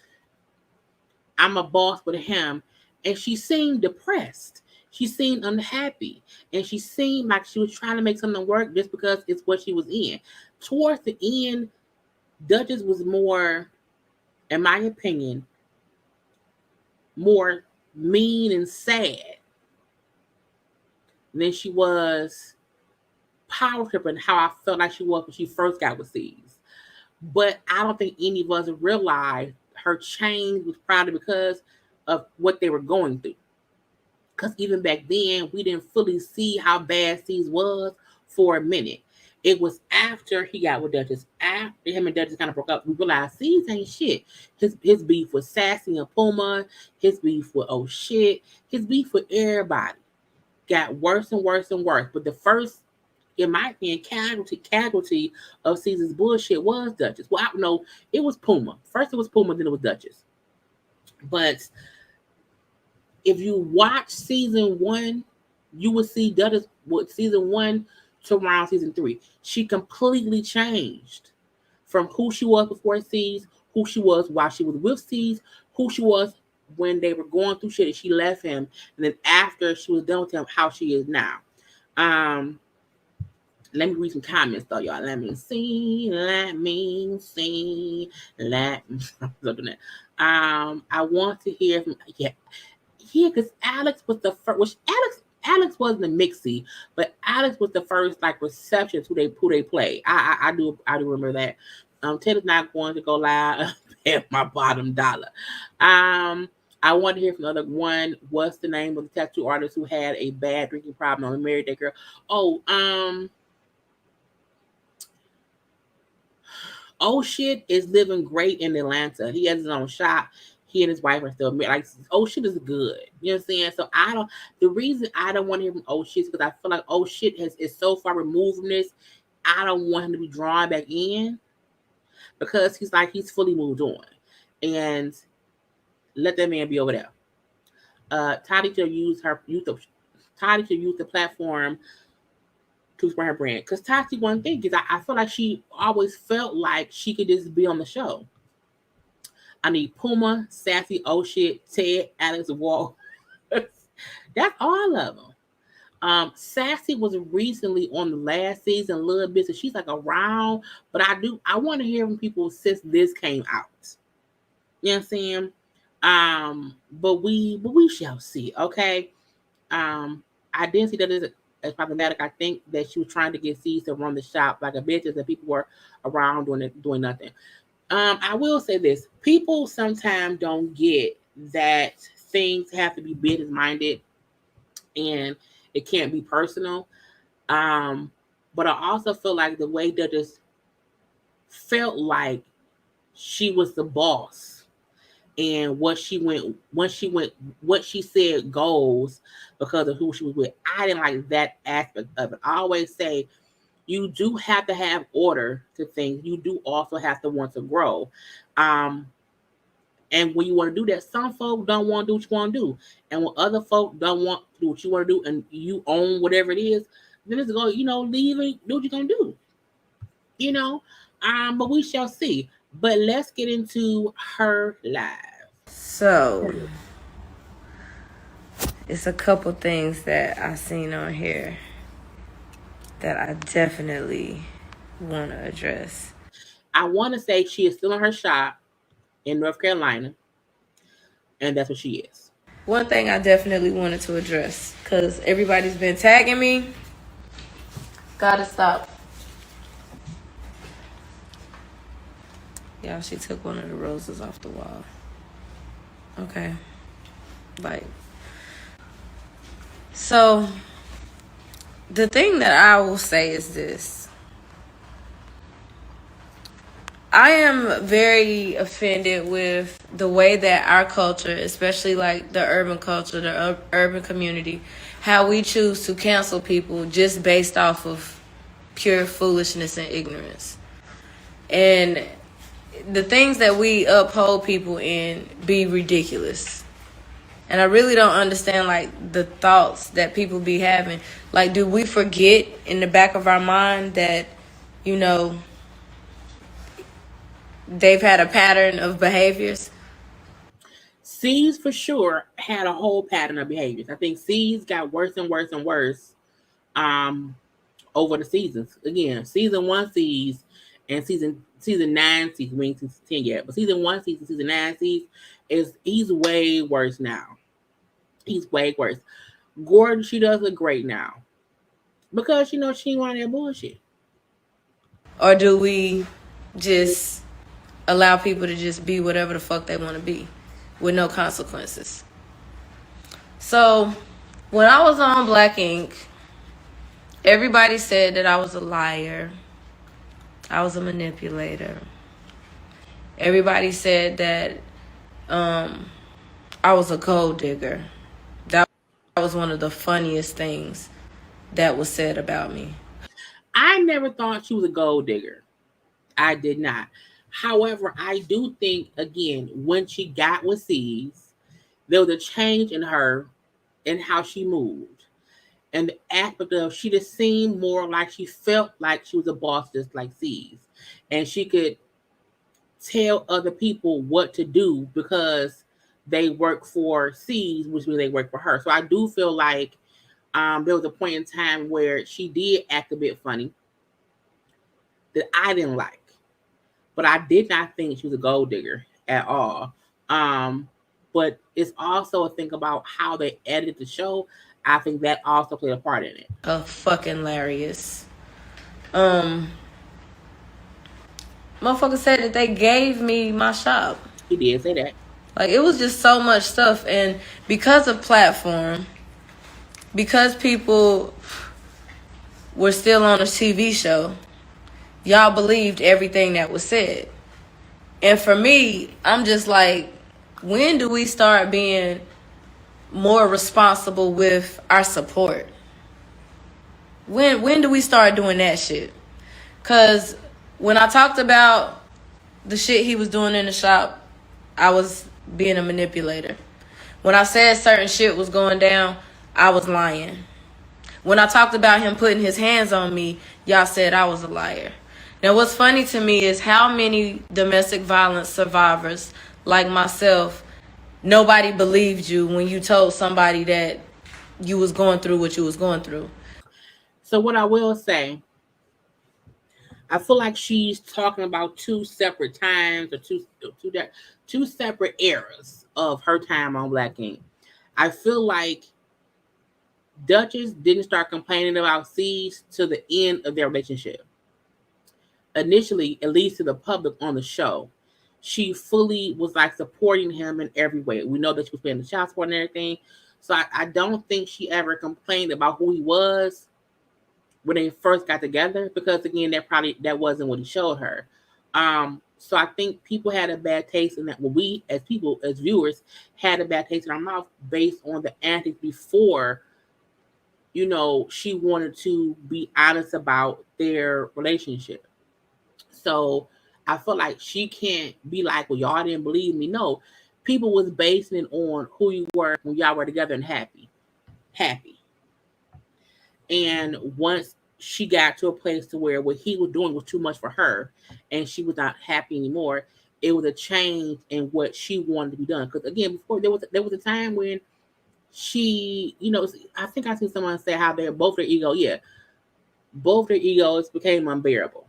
I'm a boss with him, and she seemed depressed. She seemed unhappy, and she seemed like she was trying to make something work just because it's what she was in. Towards the end, Dutchess was more, in my opinion, more mean and sad than she was power tripping, how I felt like she was when she first got with C's. But I don't think any of us realized her change was probably because of what they were going through. Because even back then, we didn't fully see how bad C's was for a minute. It was after he got with Dutchess, after him and Dutchess kind of broke up, we realized C's ain't shit. His beef with Sassy and Puma, his beef with Oh Shit, his beef with everybody got worse and worse and worse. But the first, in my opinion, casualty of C's bullshit was Dutchess. Well, I don't know, it was Puma. First it was Puma, then it was Dutchess. But if you watch season 1, you will see Dutchess with season 1 to around season 3. She completely changed from who she was before C's, who she was while she was with C's, who she was when they were going through shit and she left him, and then after she was done with him, how she is now. Let me read some comments though, y'all. Let me see. I want to hear from because Alex was the first. Which Alex wasn't a mixie, but Alex was the first like reception who they played. I do remember that. Ted is not going to go live at my bottom dollar. I want to hear from the other one. What's the name of the tattoo artist who had a bad drinking problem and married that girl? Oh Shit is living great in Atlanta. He has his own shop. He and his wife are still married. Like Oh Shit is good. You know what I'm saying? So the reason I don't want to hear from Oh Shit is because I feel like Oh Shit is so far removed from this. I don't want him to be drawn back in because he's fully moved on. And let that man be over there. Tatti should use the platform to spread her brand. Because Tati, one thing is I feel like she always felt like she could just be on the show. I need Puma, Sassy, Oh Shit, Ted, Alex, Wall. That's all of them. Sassy was recently on the last season a little bit, so she's like around. But I want to hear from people since this came out. You know what I'm saying? But we shall see. Okay. I didn't see that as problematic. I think that she was trying to get C's to run the shop like a bitch, and people were around doing nothing. I will say this: people sometimes don't get that things have to be business minded, and it can't be personal. But I also feel like the way that just felt like she was the boss, and what she said goes because of who she was with. I didn't like that aspect of it. I always say you do have to have order to things. You do also have to want to grow. And when you want to do that, some folk don't want to do what you want to do. And when other folk don't want to do what you want to do and you own whatever it is, then it's go, leave and do what you're going to do. But we shall see. But let's get into her live. So, it's a couple things that I seen on here that I definitely want to address. I want to say she is still in her shop in North Carolina, and that's what she is. One thing I definitely wanted to address, because everybody's been tagging me. Gotta stop. Yeah, she took one of the roses off the wall. Okay. Like, so the thing that I will say is this. I am very offended with the way that our culture, especially like the urban culture, the urban community, how we choose to cancel people just based off of pure foolishness and ignorance. And the things that we uphold people in be ridiculous. And I really don't understand, like, the thoughts that people be having. Like, do we forget in the back of our mind that, they've had a pattern of behaviors? C's for sure had a whole pattern of behaviors. I think C's got worse and worse and worse over the seasons. Again, season 1 C's and season 9 C's, we ain't season 10 yet, but season 1 C's and season 9 C's he's way worse now. He's way worse. Gordon, she does look great now because she ain't want that bullshit. Or do we just allow people to just be whatever the fuck they want to be with no consequences? So when I was on Black Ink, everybody said that I was a liar. I was a manipulator. Everybody said that I was a gold digger. That was one of the funniest things that was said about me. I never thought she was a gold digger. I did not. However, I do think, again, when she got with C's, there was a change in her and how she moved. And the aspect of she just seemed more like she felt like she was a boss just like C's. And she could tell other people what to do because they work for C's, which means they work for her. So I do feel like there was a point in time where she did act a bit funny that I didn't like. But I did not think she was a gold digger at all. But it's also a thing about how they edited the show. I think that also played a part in it. Fucking hilarious. Motherfucker said that they gave me my shop. He did say that. Like, it was just so much stuff. And because of platform, because people were still on a TV show, y'all believed everything that was said. And for me, I'm just like, when do we start being more responsible with our support? When do we start doing that shit? Because when I talked about the shit he was doing in the shop, I was being a manipulator. When I said certain shit was going down, I was lying. When I talked about him putting his hands on me, y'all said I was a liar. Now, what's funny to me is how many domestic violence survivors like myself, nobody believed you when you told somebody that you was going through what you was going through. So what I will say, I feel like she's talking about two separate times or two separate eras of her time on Black Ink. I feel like Dutchess didn't start complaining about C's to the end of their relationship. Initially, at least to the public on the show, she fully was like supporting him in every way. We know that she was paying the child support and everything. So I don't think she ever complained about who he was when they first got together, because again, that wasn't what he showed her. So I think people had a bad taste in that. Well, we as people, as viewers, had a bad taste in our mouth based on the antics before. She wanted to be honest about their relationship. So I feel like she can't be like, well, y'all didn't believe me. No, people was basing it on who you were when y'all were together and happy. And once she got to a place to where what he was doing was too much for her and she was not happy anymore, it was a change in what she wanted to be done. Because again, before there was a time when she, I think I seen someone say how both their egos became unbearable.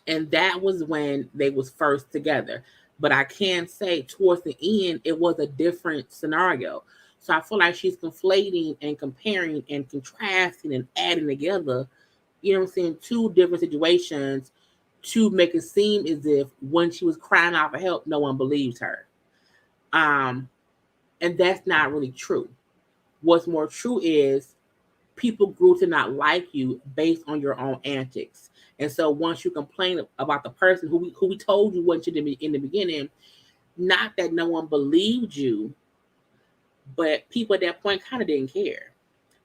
And that was when they was first together. But I can say towards the end, it was a different scenario. So I feel like she's conflating and comparing and contrasting and adding together, two different situations to make it seem as if when she was crying out for help, no one believes her. And that's not really true. What's more true is people grew to not like you based on your own antics. And so once you complain about the person who we told you what you did in the beginning, not that no one believed you, but people at that point kind of didn't care.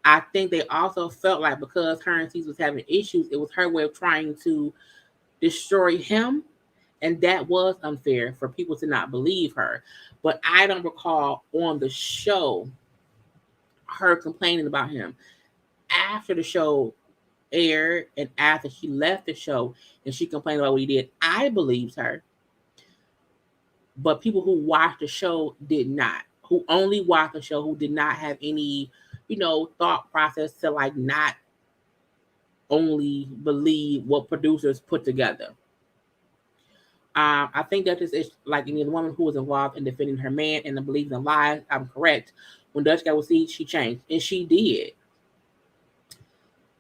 I think they also felt like because her and Cece was having issues, it was her way of trying to destroy him. And that was unfair for people to not believe her. But I don't recall on the show her complaining about him. After the show aired and after she left the show and she complained about what he did, I believed her. But people who watched the show did not. Who only watched the show, who did not have any, thought process to like not only believe what producers put together. I think that this is like the woman who was involved in defending her man and believes in lies. I'm correct. When Dutch got with C, she changed, and she did.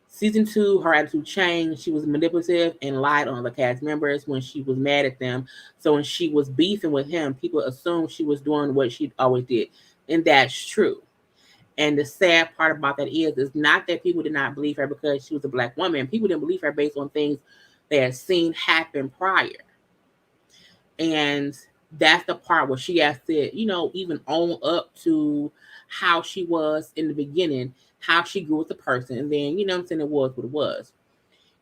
Season 2, her attitude changed. She was manipulative and lied on other cast members when she was mad at them. So when she was beefing with him, people assumed she was doing what she always did. And that's true. And the sad part about that is not that people did not believe her because she was a black woman. People didn't believe her based on things they had seen happen prior. And that's the part where she has to, even own up to how she was in the beginning, how she grew as a person, and then, I'm saying, it was what it was.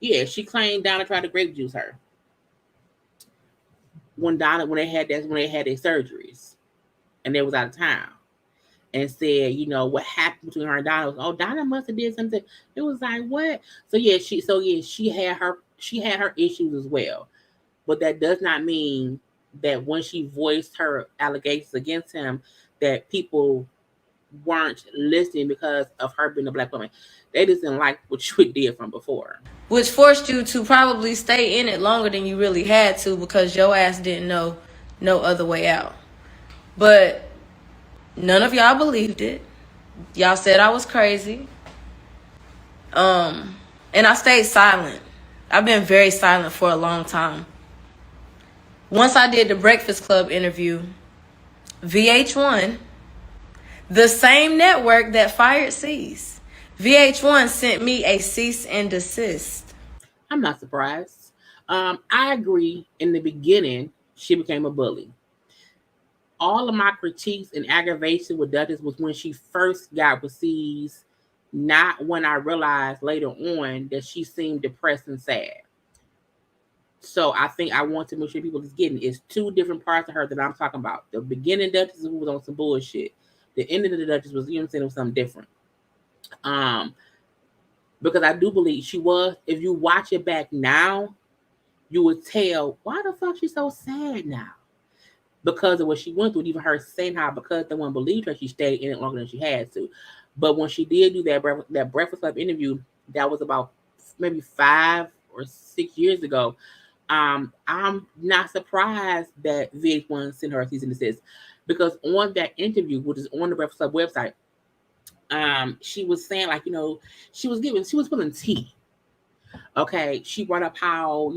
Yeah, she claimed Donna tried to grape juice her. When they had their surgeries and they was out of town. And said, what happened between her and Donna was, oh, Donna must have did something. It was like, what? She had her issues as well. But that does not mean that when she voiced her allegations against him, that people weren't listening because of her being a black woman. They just didn't like what you did from before. Which forced you to probably stay in it longer than you really had to because your ass didn't know no other way out. But none of y'all believed it. Y'all said I was crazy. And I stayed silent. I've been very silent for a long time. Once I did the Breakfast Club interview, VH1, the same network that fired Cease, VH1 sent me a cease and desist. I'm not surprised. I agree. In the beginning, she became a bully. All of my critiques and aggravation with Dutchess was when she first got with Cease, not when I realized later on that she seemed depressed and sad. So I think I want to make sure people is getting it's two different parts of her that I'm talking about. The beginning Dutchess was on some bullshit. The ending of the Dutchess was, it was something different. Because I do believe she was, if you watch it back now, you would tell, why the fuck she's so sad now? Because of what she went through, even her saying how because no one believed her, she stayed in it longer than she had to. But when she did do that Breakfast Club interview, that was about maybe 5 or 6 years ago. I'm not surprised that VH1 sent her a cease and desist, because on that interview, which is on the Breakfast Club website, she was saying she was pulling tea. Okay, she brought up how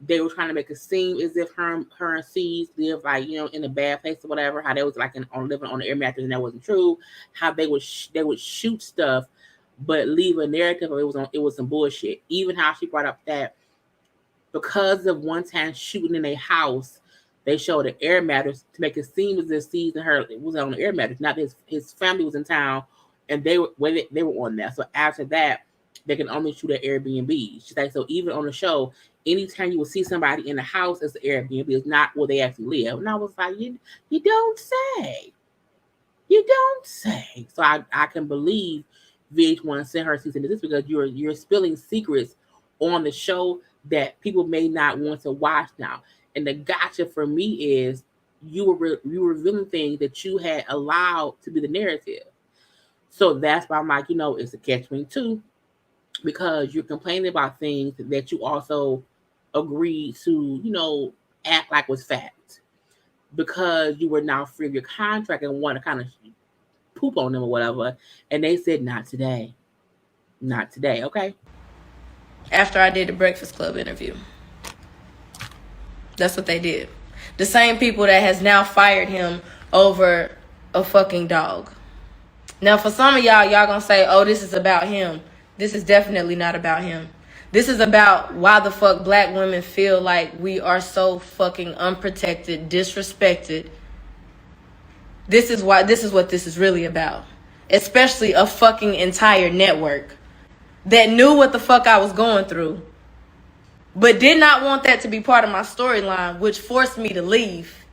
they were trying to make it seem as if her and Cease live in a bad place or whatever. How they was living on the air mattress, and that wasn't true. How they would shoot stuff, but leave a narrative of it was some bullshit. Even how she brought up that because of one time shooting in a house, they showed an air mattress to make it seem as if Cease and her was on the air mattress. Not his family was in town, and they were on that. So after that, they can only shoot at Airbnb. She's like, so even on the show, anytime you will see somebody in the house as an Airbnb, is not where they actually live. And I was like, you don't say. You don't say. So I can believe VH1 sent her cease and desist, because you're spilling secrets on the show that people may not want to watch now. And the gotcha for me is you were revealing things that you had allowed to be the narrative. So that's why I'm like, it's a catch-22, because you're complaining about things that you also agreed to, act like was fact, because you were now free of your contract and want to kind of poop on them or whatever. And they said, not today. Not today, okay? After I did the Breakfast Club interview. That's what they did. The same people that has now fired him over a fucking dog. Now, for some of y'all gonna say, oh, this is about him. This is definitely not about him. This is about why the fuck black women feel like we are so fucking unprotected, disrespected. This is what this is really about. Especially a fucking entire network that knew what the fuck I was going through, but did not want that to be part of my storyline, which forced me to leave.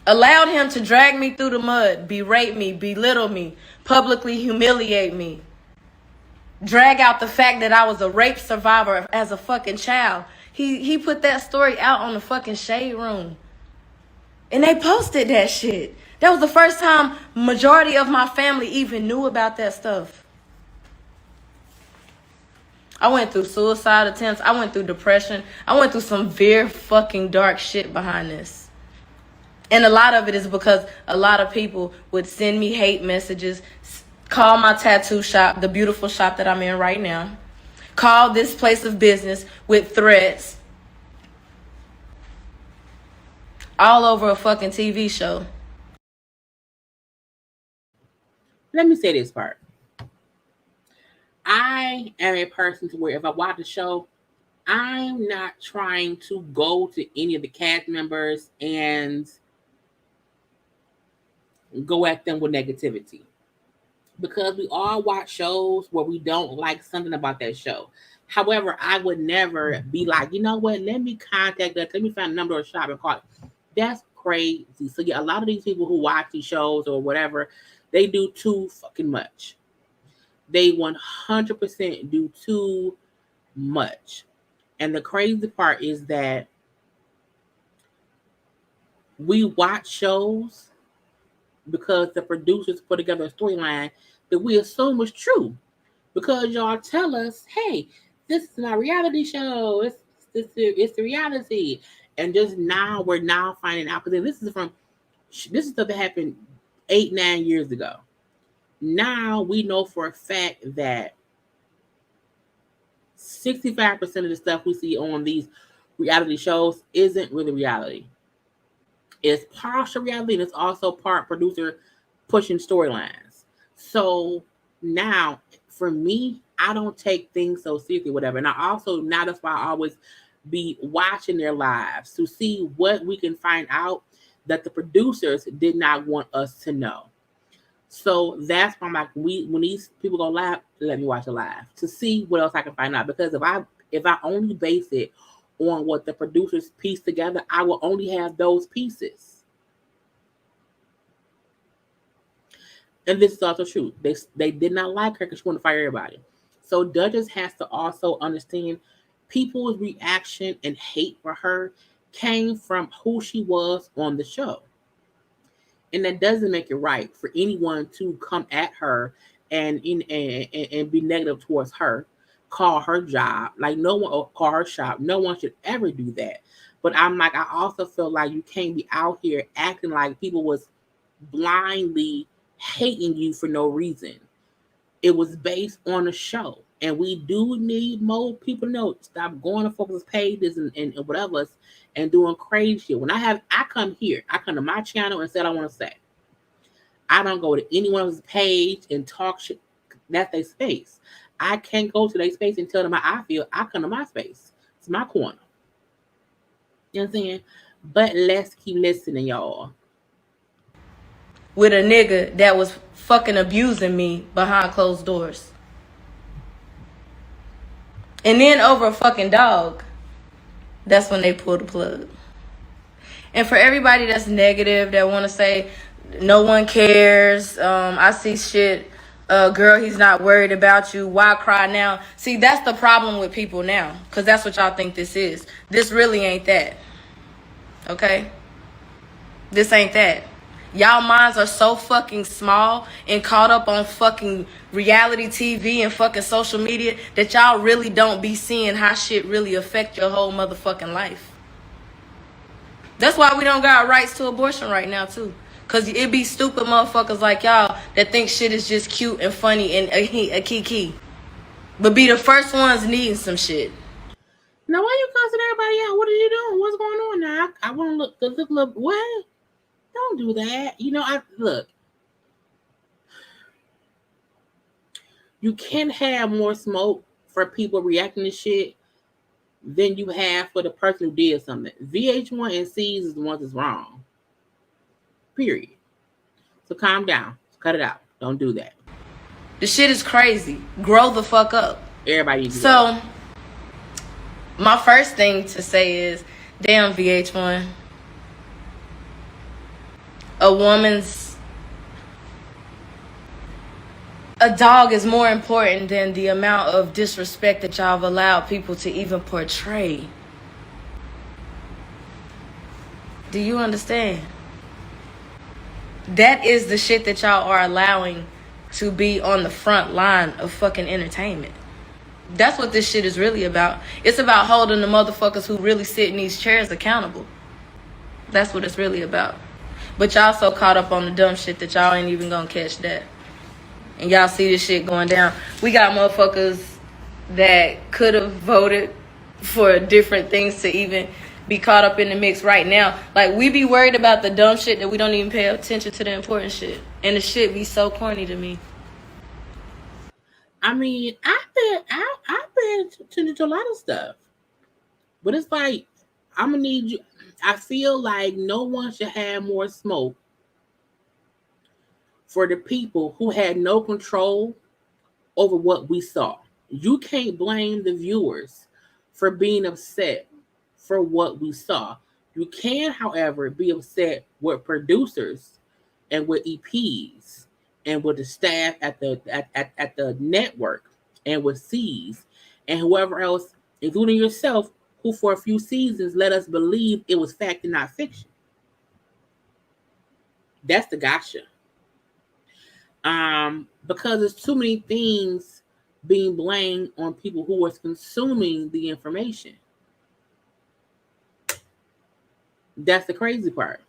Allowed him to drag me through the mud, berate me, belittle me, publicly humiliate me. Drag out the fact that I was a rape survivor as a fucking child. He put that story out on the fucking Shade Room. And they posted that shit. That was the first time majority of my family even knew about that stuff. I went through suicide attempts. I went through depression. I went through some very fucking dark shit behind this. And a lot of it is because a lot of people would send me hate messages, call my tattoo shop, the beautiful shop that I'm in right now, call this place of business with threats, all over a fucking TV show. Let me say this part. I am a person to where if I watch a show, I'm not trying to go to any of the cast members and go at them with negativity. Because we all watch shows where we don't like something about that show. However, I would never be like, you know what, let me contact us, let me find a number of shop and call it. That's crazy. So yeah, a lot of these people who watch these shows or whatever, they do too fucking much. They 100% do too much. And the crazy part is that we watch shows because the producers put together a storyline that we assume is true. Because y'all tell us, hey, this is my reality show. It's the reality. And just now, we're now finding out, because this is stuff that happened 8-9 years ago. Now we know for a fact that 65% of the stuff we see on these reality shows isn't really reality. It's partial reality, and it's also part producer pushing storylines. So now, for me, I don't take things so seriously, whatever. And I also, now that's why I always be watching their lives to see what we can find out that the producers did not want us to know. So that's why I'm like, when these people go live, let me watch it live to see what else I can find out. Because if I only base it on what the producers piece together, I will only have those pieces. And this is also true. They did not like her because she wanted to fire everybody. So Dutchess has to also understand people's reaction and hate for her came from who she was on the show. And that doesn't make it right for anyone to come at her and be negative towards her, call her job, like no one, or call her shop. No one should ever do that. But I'm like, I also feel like you can't be out here acting like people was blindly hating you for no reason. It was based on a show. And we do need more people to know. Stop going to folks' pages and whatever and doing crazy shit. When I come here, I come to my channel and say what I want to say. I don't go to anyone else's page and talk shit. That's their space. I can't go to their space and tell them how I feel. I come to my space. It's my corner. You know what I'm saying? But let's keep listening, y'all. With a nigga that was fucking abusing me behind closed doors. And then over a fucking dog, that's when they pull the plug. And for everybody that's negative, that want to say no one cares, I see shit, girl, he's not worried about you, why cry now? See, that's the problem with people now, because that's what y'all think this is. This really ain't that. Okay? This ain't that. Y'all minds are so fucking small and caught up on fucking reality TV and fucking social media that y'all really don't be seeing how shit really affect your whole motherfucking life. That's why we don't got rights to abortion right now, too. Because it be stupid motherfuckers like y'all that think shit is just cute and funny and a kiki. But be the first ones needing some shit. Now, why you cussing everybody out? What are you doing? What's going on now? I want to look, what? Don't do that. You know, look. You can't have more smoke for people reacting to shit than you have for the person who did something. VH1 and C's is the ones that's wrong. Period. So calm down. Cut it out. Don't do that. The shit is crazy. Grow the fuck up. Everybody do So, that. My first thing to say is, damn VH1. A dog is more important than the amount of disrespect that y'all have allowed people to even portray. Do you understand? That is the shit that y'all are allowing to be on the front line of fucking entertainment. That's what this shit is really about. It's about holding the motherfuckers who really sit in these chairs accountable. That's what it's really about. But y'all so caught up on the dumb shit that y'all ain't even gonna catch that. And y'all see this shit going down. We got motherfuckers that could have voted for different things to even be caught up in the mix right now. Like, we be worried about the dumb shit that we don't even pay attention to the important shit. And the shit be so corny to me. I mean, I've been attention to a lot of stuff, but it's like I'm gonna need you. I feel like no one should have more smoke for the people who had no control over what we saw. You can't blame the viewers for being upset for what we saw. You can, however, be upset with producers and with EPs and with the staff at the network and with C's and whoever else, including yourself, who for a few seasons let us believe it was fact and not fiction. That's the gotcha. Because there's too many things being blamed on people who was consuming the information. That's the crazy part.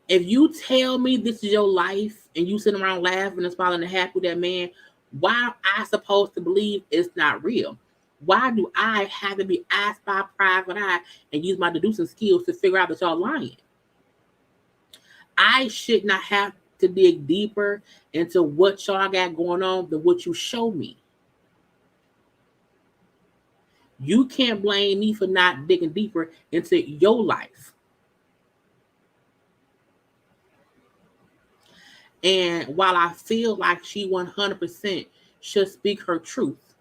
If you tell me this is your life and you sit around laughing and smiling and happy with that man, why am I supposed to believe it's not real? Why do I have to be asked by private eye and use my deducing skills to figure out that y'all lying? I should not have to dig deeper into what y'all got going on than what you show me. You can't blame me for not digging deeper into your life. And while I feel like she 100% should speak her truth,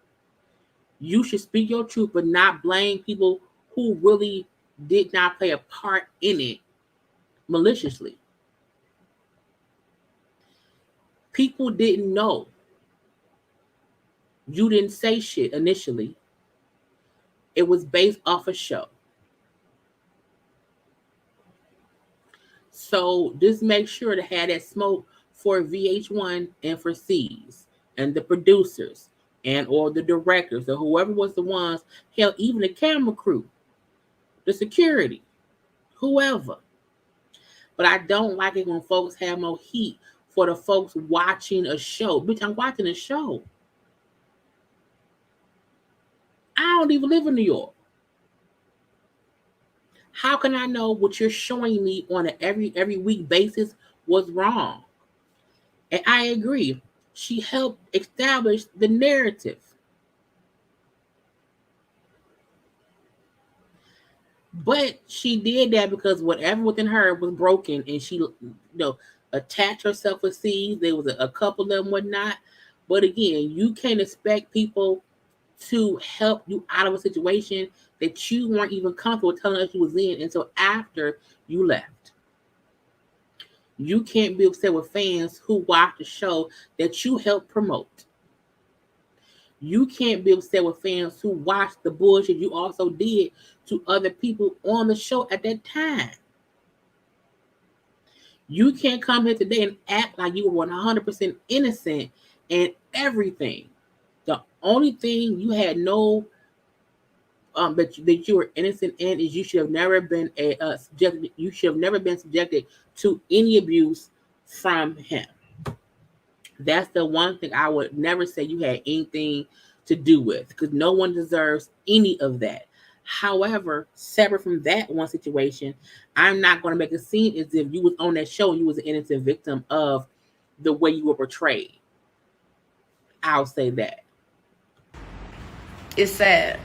you should speak your truth, but not blame people who really did not play a part in it maliciously. People didn't know. You didn't say shit initially. It was based off a show. So just make sure to have that smoke for VH1 and for C's and the producers and or the directors or whoever was the ones, hell, even the camera crew, the security, whoever. But I don't like it when folks have more heat for the folks watching a show. Bitch, I'm watching a show. I don't even live in New York. How can I know what you're showing me on an every week basis was wrong? And I agree. She helped establish the narrative. But she did that because whatever within her was broken, and she, attached herself with C's. There was a couple of them, whatnot. But again, you can't expect people to help you out of a situation that you weren't even comfortable telling us you was in until after you left. You can't be upset with fans who watch the show that you helped promote. You can't be upset with fans who watched the bullshit you also did to other people on the show at that time. You can't come here today and act like you were 100% innocent in everything. The only thing you had no that you were innocent in is you should have never been subjected. You should have never been subjected to any abuse from him. That's the one thing I would never say you had anything to do with, because no one deserves any of that. However, separate from that one situation, I'm not going to make a scene as if you was on that show and you was an innocent victim of the way you were portrayed. I'll say that. It's sad.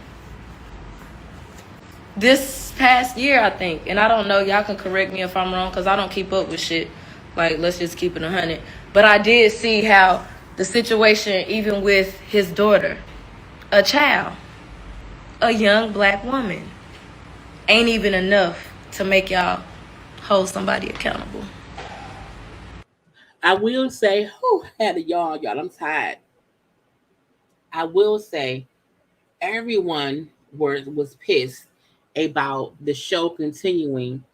This past year, I think, and I don't know, y'all can correct me if I'm wrong, because I don't keep up with shit. Like, let's just keep it 100. But I did see how the situation, even with his daughter, a child, a young black woman, ain't even enough to make y'all hold somebody accountable. I will say, I had a yawn, y'all. I'm tired. I will say, everyone was pissed about the show continuing,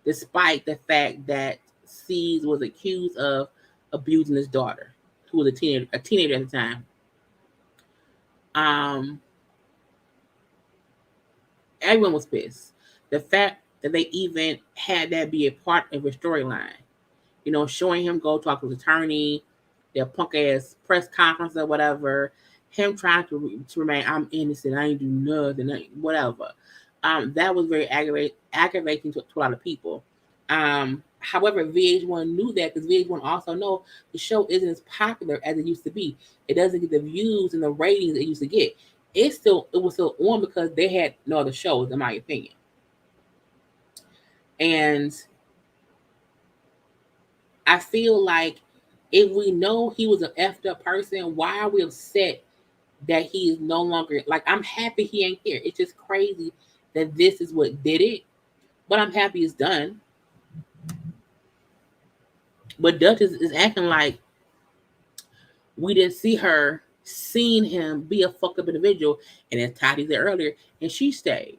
despite the fact that C's was accused of abusing his daughter, who was a teenager at the time. Everyone was pissed. The fact that they even had that be a part of his storyline. You know, showing him go talk to his attorney, their punk ass press conference or whatever, him trying to remain, I'm innocent, I ain't do nothing, whatever. That was very aggravating to a lot of people. However, VH1 knew that because VH1 also know the show isn't as popular as it used to be. It doesn't get the views and the ratings it used to get. It was still on because they had no other shows, in my opinion. And I feel like if we know he was an effed up person, why are we upset that he is no longer, like, I'm happy he ain't here. It's just crazy that this is what did it, but I'm happy it's done. But Dutchess is acting like we didn't see her, seeing him be a fucked up individual, and as Tatti said earlier, and she stayed.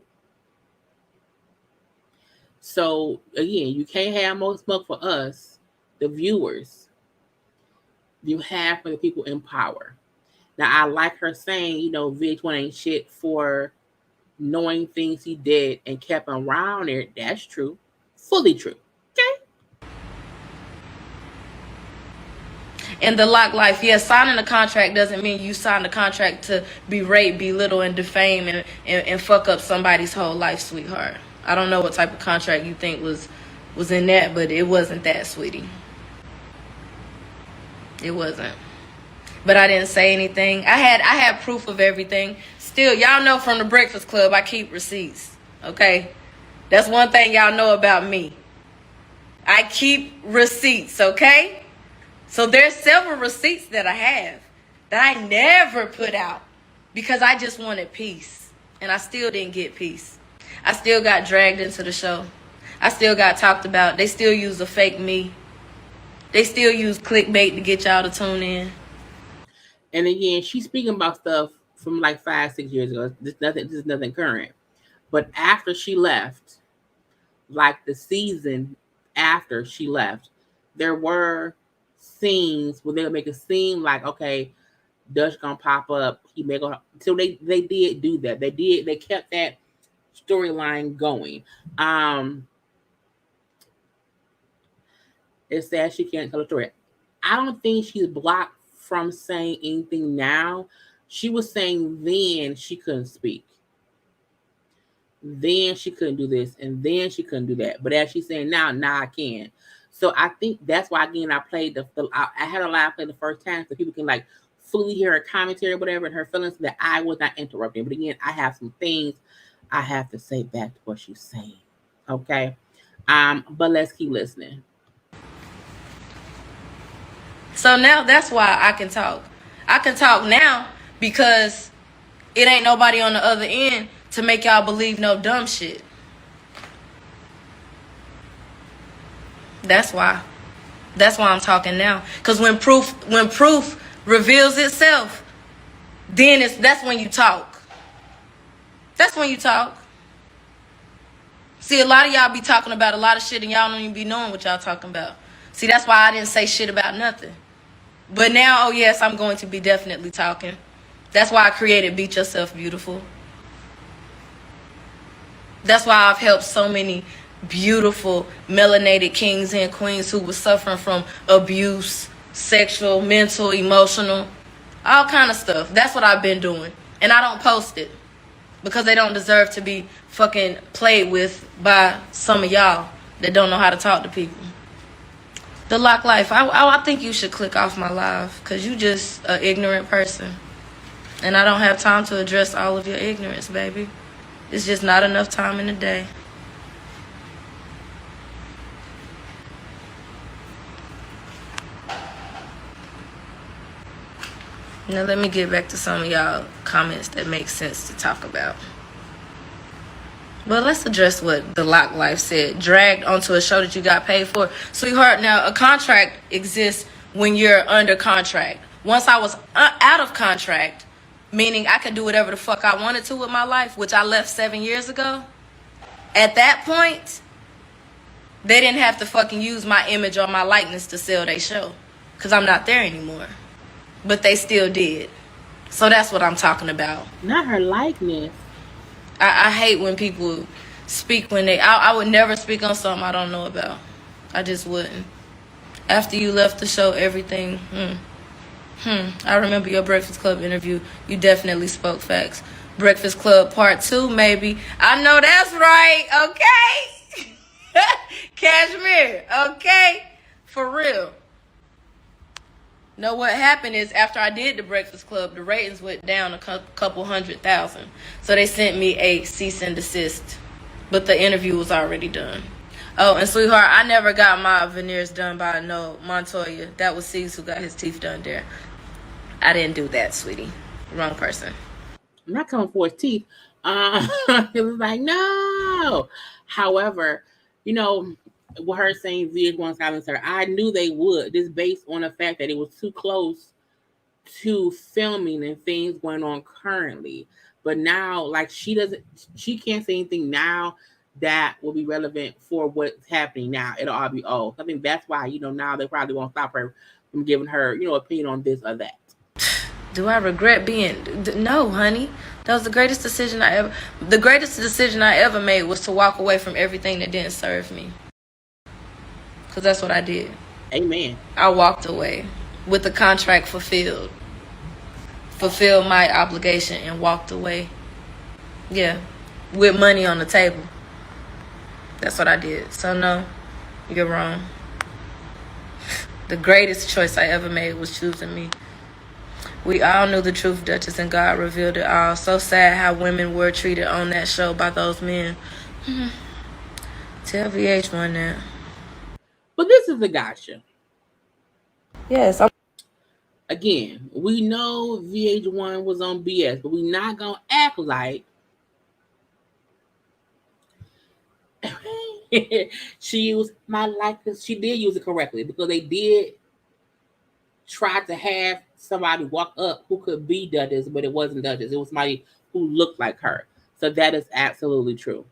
So again, you can't have more smoke for us, the viewers. You have for the people in power. Now I like her saying, you know, VH1 ain't shit for knowing things he did and kept him around there. That's true. Fully true. Okay. In the lock life, yeah, signing a contract doesn't mean you signed a contract to berate, belittle, and defame and fuck up somebody's whole life, sweetheart. I don't know what type of contract you think was in that, but it wasn't that, sweetie. It wasn't. But I didn't say anything. I had proof of everything. Still, y'all know from the Breakfast Club, I keep receipts. Okay? That's one thing y'all know about me. I keep receipts, okay? So there's several receipts that I have that I never put out because I just wanted peace. And I still didn't get peace. I still got dragged into the show. I still got talked about. They still use a fake me. They still use clickbait to get y'all to tune in. And again, she's speaking about stuff from like 5-6 years ago. This is nothing current. But after she left, like the season after she left, there were scenes where they would make it seem like, okay, Dutch gonna pop up. He may go. So they did do that. They kept that storyline going. It says she can't tell a story. I don't think she's blocked from saying anything now. She was saying then she couldn't speak. Then she couldn't do this, and then she couldn't do that. But as she's saying now I can. So I think that's why, again, I played I had a live play the first time so people can like fully hear her commentary or whatever and her feelings, that I was not interrupting. But again, I have some things I have to say back to what she's saying. Okay. But let's keep listening. So now that's why I can talk. I can talk now because it ain't nobody on the other end to make y'all believe no dumb shit. That's why. That's why I'm talking now. Because when proof reveals itself, then that's when you talk. That's when you talk. See, a lot of y'all be talking about a lot of shit and y'all don't even be knowing what y'all talking about. See, that's why I didn't say shit about nothing. But now, oh yes, I'm going to be definitely talking. That's why I created Beat Yourself Beautiful. That's why I've helped so many beautiful melanated kings and queens who were suffering from abuse, sexual, mental, emotional, all kind of stuff. That's what I've been doing. And I don't post it because they don't deserve to be fucking played with by some of y'all that don't know how to talk to people. The Lock Life, I think you should click off my live because you just an ignorant person. And I don't have time to address all of your ignorance, baby. It's just not enough time in the day. Now let me get back to some of y'all comments that make sense to talk about. Well, let's address what the Lock Life said. Dragged onto a show that you got paid for. Sweetheart, now a contract exists when you're under contract. Once I was out of contract, meaning I could do whatever the fuck I wanted to with my life, which I left 7 years ago. At that point, they didn't have to fucking use my image or my likeness to sell their show. Because I'm not there anymore. But they still did. So that's what I'm talking about. Not her likeness. I hate when people speak when I would never speak on something I don't know about. I just wouldn't. After you left the show, everything. I remember your Breakfast Club interview. You definitely spoke facts. Breakfast Club Part 2, maybe. I know that's right. Okay. Cashmere. Okay. For real. No, what happened is after I did the Breakfast Club, the ratings went down a couple 100,000. So they sent me a cease and desist. But the interview was already done. Oh, and sweetheart, I never got my veneers done by no Montoya. That was C's who got his teeth done there. I didn't do that, sweetie. Wrong person. I'm not coming for his teeth. It was like, no. However, you know, with her saying VH1 silenced her, I knew they would. Just based on the fact that it was too close to filming and things going on currently. But now, like, she can't say anything now that will be relevant for what's happening now. It'll all be old. I think that's why, now they probably won't stop her from giving her, opinion on this or that. Do I regret being? No, honey. That was the greatest decision I ever made was to walk away from everything that didn't serve me. Because that's what I did. Amen. I walked away with the contract fulfilled. Fulfilled my obligation and walked away. Yeah. With money on the table. That's what I did. So no, you're wrong. The greatest choice I ever made was choosing me. We all knew the truth, Duchess, and God revealed it all. So sad how women were treated on that show by those men. Tell VH1 that. But this is the gotcha. Yes. Again, we know VH1 was on BS, but we're not going to act like she used my life, because she did use it correctly, because they did try to have somebody walk up who could be Duchess, but it wasn't Duchess. It was somebody who looked like her. So that is absolutely true.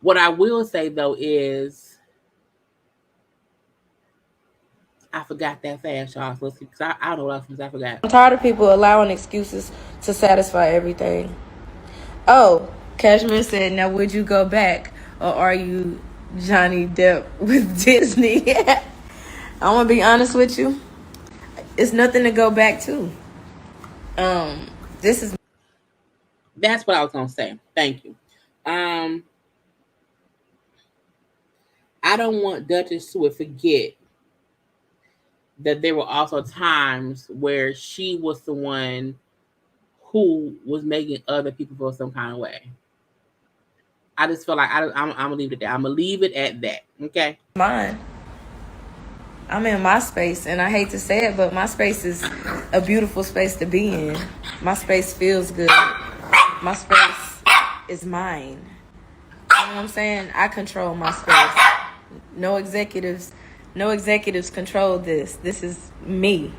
What I will say though is, I forgot that fast, y'all. Let's see, because I don't know what else I forgot. I'm tired of people allowing excuses to satisfy everything. Oh, Cashmere said, now would you go back, or are you Johnny Depp with Disney? I'm gonna be honest with you. It's nothing to go back to. That's what I was gonna say. Thank you. I don't want Duchess to forget that there were also times where she was the one who was making other people feel some kind of way. I just feel like I'm gonna leave it there. I'm gonna leave it at that. Okay. Mine. I'm in my space, and I hate to say it, but my space is a beautiful space to be in. My space feels good. My space is mine. You know what I'm saying? I control my space. No executives control this. This is me.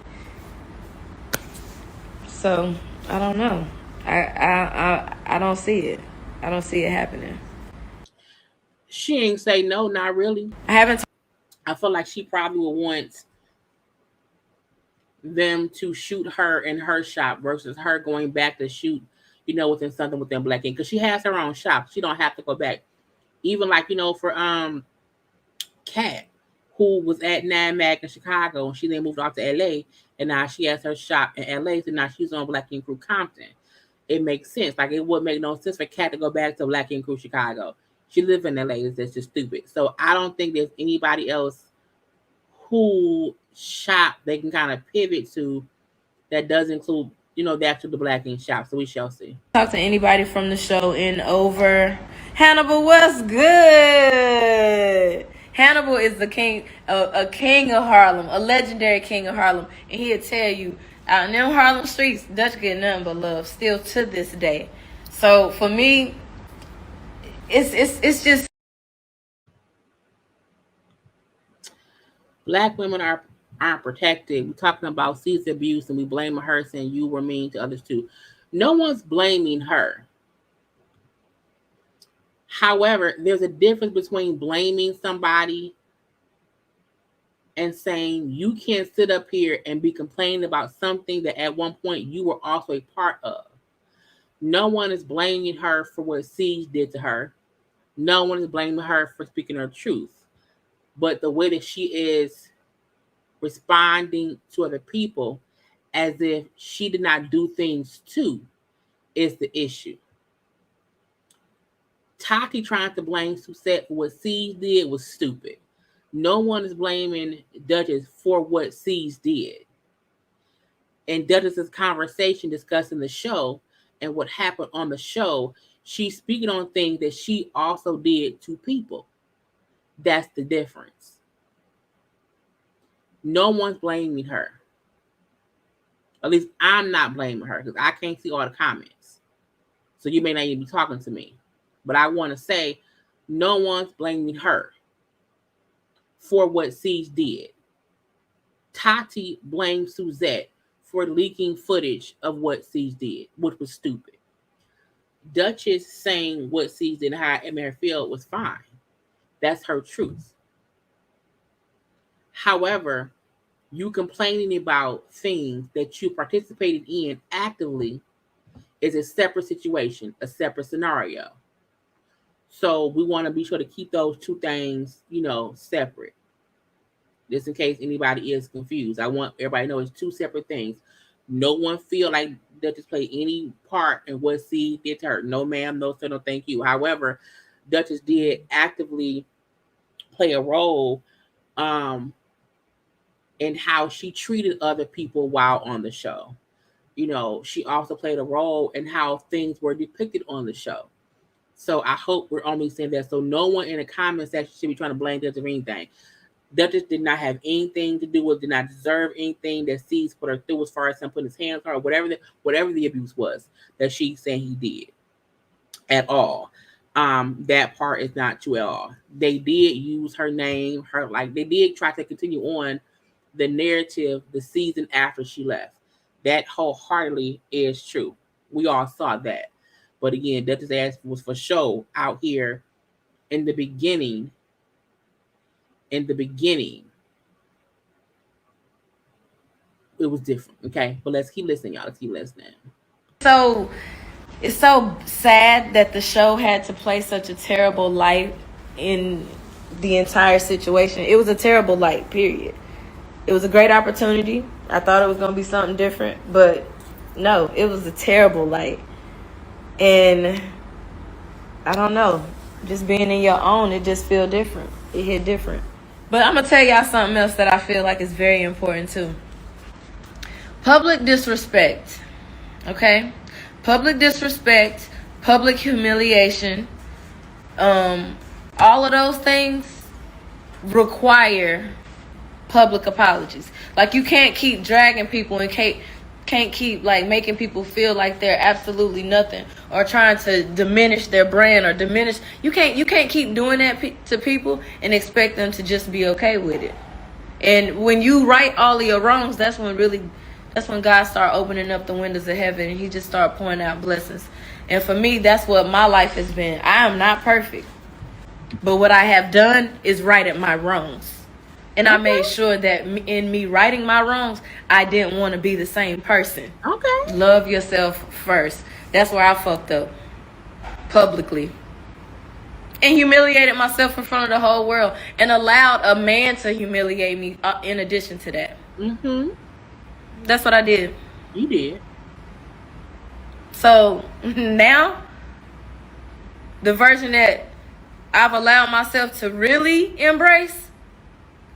So I don't know. I don't see it. I don't see it happening. She ain't say no, not really. I feel like she probably would want them to shoot her in her shop versus her going back to shoot, within something within Black Ink, because she has her own shop. She don't have to go back. Even like, for Kat, who was at NAMAC in Chicago, and she then moved off to LA, and now she has her shop in LA, so now she's on Black Ink Crew Compton. It makes sense. Like, it would make no sense for Kat to go back to Black Ink Crew Chicago. She lives in LA. That's just stupid. So I don't think there's anybody else who shop they can kind of pivot to that does include, that to the Black Ink shop. So we shall see. Talk to anybody from the show in over. Hannibal, what's good? Hannibal is the king, a king of Harlem, a legendary king of Harlem, and he'll tell you out in them Harlem streets, Dutch get nothing but love still to this day. So for me, it's just Black women aren't protected. We're talking about sex abuse, and we blame her, saying you were mean to others too. No one's blaming her. However, there's a difference between blaming somebody and saying you can't sit up here and be complaining about something that at one point you were also a part of. No one is blaming her for what Siege did to her. No one is blaming her for speaking her truth. But the way that she is responding to other people as if she did not do things too is the issue. Tatti trying to blame Suzette for what Siege did was stupid. No one is blaming Dutchess for what Siege did. In Dutchess's conversation discussing the show and what happened on the show, she's speaking on things that she also did to people. That's the difference. No one's blaming her. At least I'm not blaming her because I can't see all the comments. So you may not even be talking to me. But I want to say no one's blaming her for what Siege did. Tatti blamed Suzette for leaking footage of what Siege did, which was stupid. Duchess saying what Siege did and how it made her feel was fine. That's her truth. However, you complaining about things that you participated in actively is a separate situation, a separate scenario. So we want to be sure to keep those two things, separate. Just in case anybody is confused. I want everybody to know it's two separate things. No one feel like Duchess played any part in what Siege did to her. No ma'am, no sir, no thank you. However, Duchess did actively play a role in how she treated other people while on the show. She also played a role in how things were depicted on the show. So I hope we're only saying that. So no one in the comment section should be trying to blame Duchess for anything. Duchess did not have anything to do with, did not deserve anything that Siege put her through as far as him putting his hands on her, whatever the abuse was that she's saying he did at all. That part is not true at all. They did use her name, they did try to continue on the narrative the season after she left. That wholeheartedly is true. We all saw that. But again, Duchess ass was for show out here in the beginning. It was different. Okay. But let's keep listening, y'all. Let's keep listening. So it's so sad that the show had to play such a terrible light in the entire situation. It was a terrible light, period. It was a great opportunity. I thought it was going to be something different, but no, it was a terrible light. And I don't know, just being in your own, it just feel different. It hit different. But I'm going to tell y'all something else that I feel like is very important too. Public disrespect, okay? Public disrespect, public humiliation, all of those things require public apologies. Like, you can't keep dragging people and can't keep making people feel like they're absolutely nothing or trying to diminish their brand or diminish. You can't keep doing that to people and expect them to just be okay with it. And when you right all of your wrongs, that's when God start opening up the windows of heaven and he just start pouring out blessings. And for me, that's what my life has been. I am not perfect, but what I have done is righted my wrongs. And I made sure that in me righting my wrongs, I didn't want to be the same person. Okay. Love yourself first. That's where I fucked up. Publicly. And humiliated myself in front of the whole world. And allowed a man to humiliate me in addition to that. Mm-hmm. That's what I did. You did. So now, the version that I've allowed myself to really embrace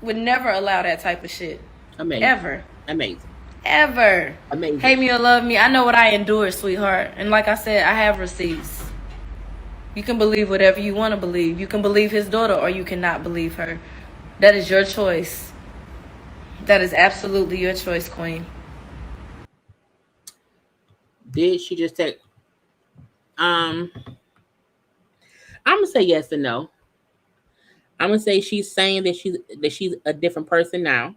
would never allow that type of shit. Amazing. Ever. Amazing. Ever. Amazing. Hate me or love me, I know what I endured, sweetheart. And like I said, I have receipts. You can believe whatever you want to believe. You can believe his daughter or you cannot believe her. That is your choice. That is absolutely your choice, queen. Did she just take... I'm going to say yes and no. I'm gonna say she's saying that she's a different person now.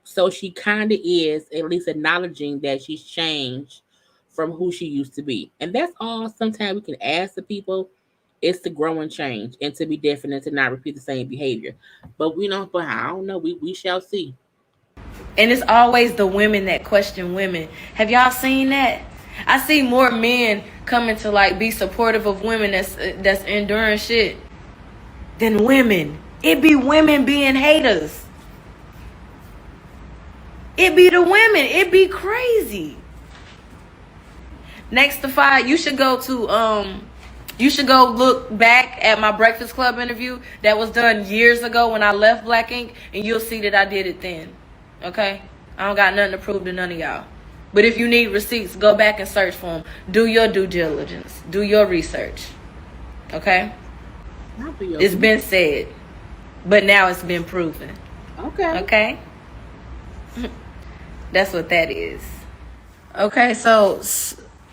So she kind of is at least acknowledging that she's changed from who she used to be, and that's all. Sometimes we can ask the people is to grow and change and to be different and to not repeat the same behavior. But I don't know. We shall see. And it's always the women that question women. Have y'all seen that? I see more men coming to like be supportive of women that's enduring shit than women. It be women being haters. It be the women. It be crazy. Next to five, you should go look back at my Breakfast Club interview that was done years ago when I left Black Ink, and you'll see that I did it then. Okay? I don't got nothing to prove to none of y'all. But if you need receipts, go back and search for them. Do your due diligence. Do your research. Okay? It's been said. But now it's been proven. Okay. Okay? That's what that is. Okay, so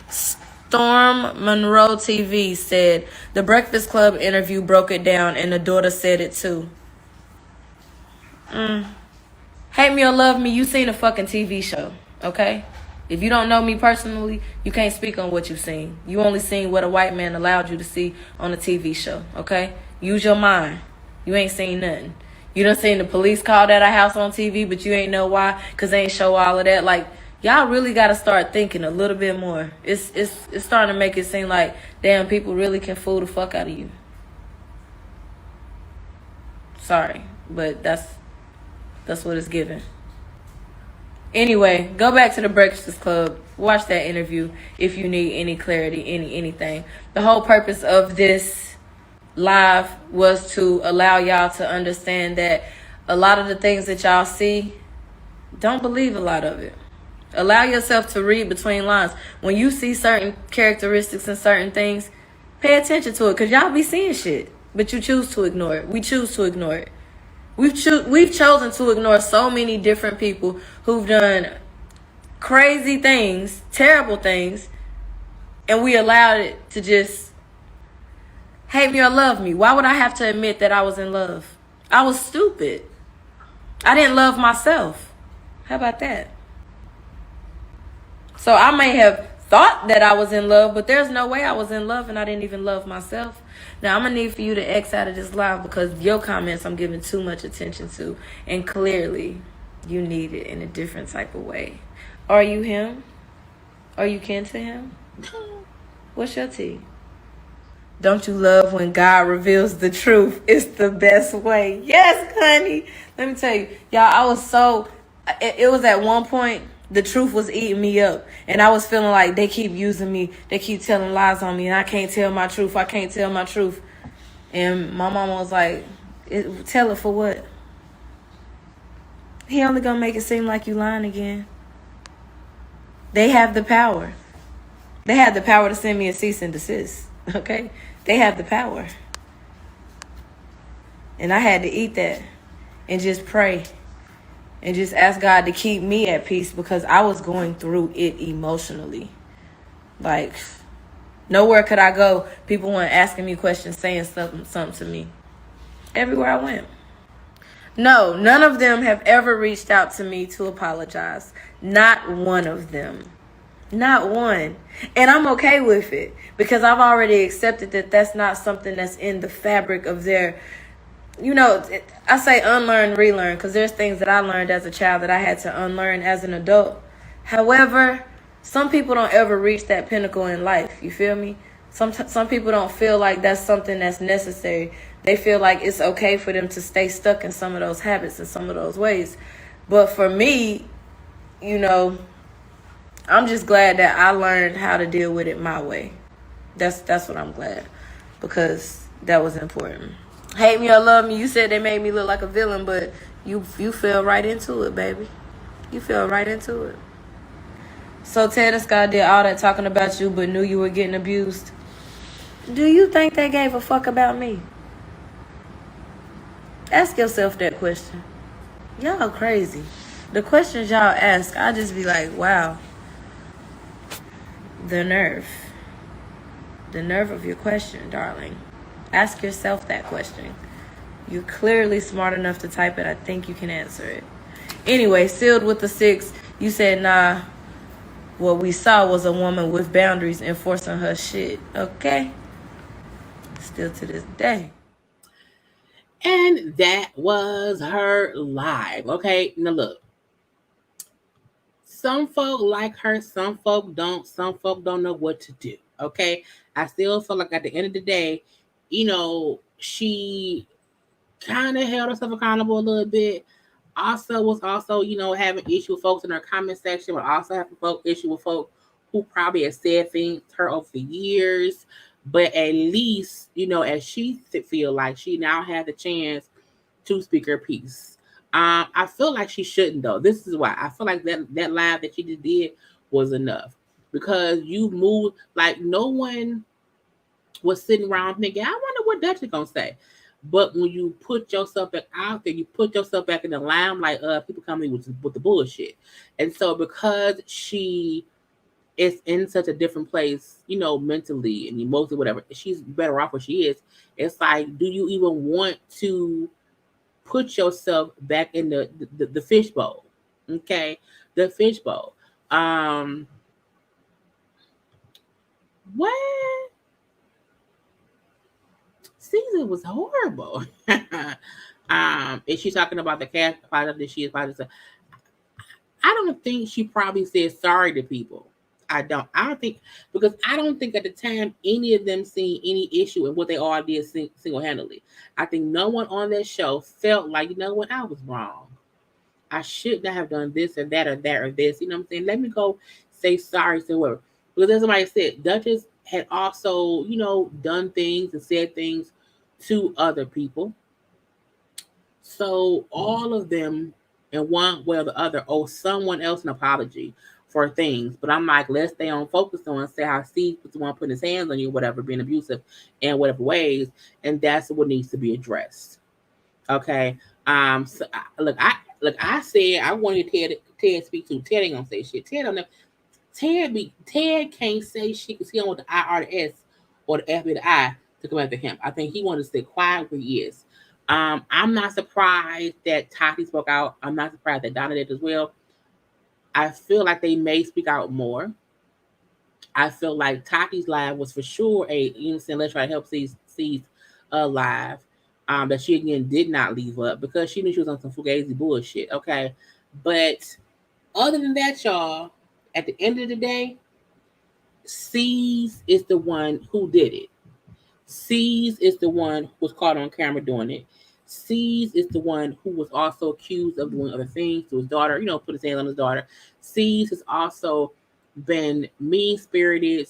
Storm Monroe TV said the Breakfast Club interview broke it down and the daughter said it too. Hate me or love me, you seen a fucking TV show, okay? If you don't know me personally, you can't speak on what you've seen. You only seen what a white man allowed you to see on a TV show, okay? Use your mind. You ain't seen nothing. You done seen the police called at a house on TV, but you ain't know why, because they ain't show all of that. Like, y'all really got to start thinking a little bit more. It's starting to make it seem like, damn, people really can fool the fuck out of you. Sorry, but that's what it's given. Anyway, go back to the Breakfast Club. Watch that interview if you need any clarity, anything. The whole purpose of this live was to allow y'all to understand that a lot of the things that y'all see, don't believe a lot of it. Allow yourself to read between lines. When you see certain characteristics and certain things, pay attention to it, because y'all be seeing shit, but you choose to ignore it. We choose to ignore it. We've chosen to ignore so many different people who've done crazy things, terrible things, and we allowed it to just hate me or love me. Why would I have to admit that I was in love? I was stupid. I didn't love myself. How about that? So I may have thought that I was in love, but there's no way I was in love and I didn't even love myself. Now, I'm going to need for you to X out of this live because your comments I'm giving too much attention to. And clearly, you need it in a different type of way. Are you him? Are you kin to him? What's your tea? Don't you love when God reveals the truth? It's the best way. Yes, honey. Let me tell you. Y'all, I was so... It was at one point... The truth was eating me up. And I was feeling like they keep using me. They keep telling lies on me. And I can't tell my truth. I can't tell my truth. And my mama was like, tell it for what? He only gonna make it seem like you lying again. They have the power. They have the power to send me a cease and desist. Okay? They have the power. And I had to eat that. And just pray. And just ask God to keep me at peace because I was going through it emotionally. Like, nowhere could I go. People weren't asking me questions, saying something to me. Everywhere I went. No, none of them have ever reached out to me to apologize. Not one of them. Not one. And I'm okay with it because I've already accepted that that's not something that's in the fabric of their... You know, I say unlearn, relearn, because there's things that I learned as a child that I had to unlearn as an adult. However, some people don't ever reach that pinnacle in life. You feel me? Some people don't feel like that's something that's necessary. They feel like it's okay for them to stay stuck in some of those habits and some of those ways. But for me, you know, I'm just glad that I learned how to deal with it my way. That's what I'm glad, because that was important. Hate me or love me, you said they made me look like a villain, but you fell right into it, baby. You fell right into it. So Ted and Scott did all that talking about you, but knew you were getting abused. Do you think they gave a fuck about me? Ask yourself that question. Y'all crazy. The questions y'all ask, I just be like, wow. The nerve. The nerve of your question, darling. Ask yourself that question. You're clearly smart enough to type it. I think you can answer it. Anyway, sealed with the 6. You said, nah. What we saw was a woman with boundaries enforcing her shit. Okay? Still to this day. And that was her live. Okay? Now look. Some folk like her, some folk don't. Some folk don't know what to do. Okay, I still feel like at the end of the day, she kind of held herself accountable a little bit. Also was also, having issue with folks in her comment section, but also having issue with folk who probably have said things to her over the years. But at least, as she feel like she now had the chance to speak her piece. I feel like she shouldn't though. This is why I feel like that live that she just did was enough because you moved like no one was sitting around thinking, I wonder what Dutchess gonna say. But when you put yourself back out there, you put yourself back in the limelight of people coming with the bullshit. And so because she is in such a different place, mentally and emotionally, whatever, she's better off where she is. It's like, do you even want to put yourself back in the fishbowl? Okay, the fishbowl. What? Season was horrible. Is she talking about the cash product that she is about to say? I don't think she probably said sorry to people. I don't think because I don't think at the time any of them seen any issue in what they all did single handedly. I think no one on that show felt like, what, I was wrong. I should not have done this or that or that or this. You know what I'm saying? Let me go say sorry to whoever. Because as somebody said, Duchess had also, done things and said things to other people. So all of them, in one way or the other, owe someone else an apology for things. But I'm like, let's stay on focus on say how Steve was the one putting his hands on you, whatever, being abusive in whatever ways, and that's what needs to be addressed. Okay. So I said I wanted Ted to speak to. Ted ain't gonna say shit. Ted don't know. Ted can't say shit because he don't want the IRS or the FBI to come after him. I think he wanted to stay quiet where he is. I'm not surprised that Tatti spoke out. I'm not surprised that Donna did as well. I feel like they may speak out more. I feel like Tatti's live was for sure let's try to help C's live. That she again did not leave up because she knew she was on some fugazi bullshit. Okay. But other than that, y'all, at the end of the day, C's is the one who did it. C's is the one who was caught on camera doing it. C's is the one who was also accused of doing other things to his daughter, put his hands on his daughter. C's has also been mean-spirited,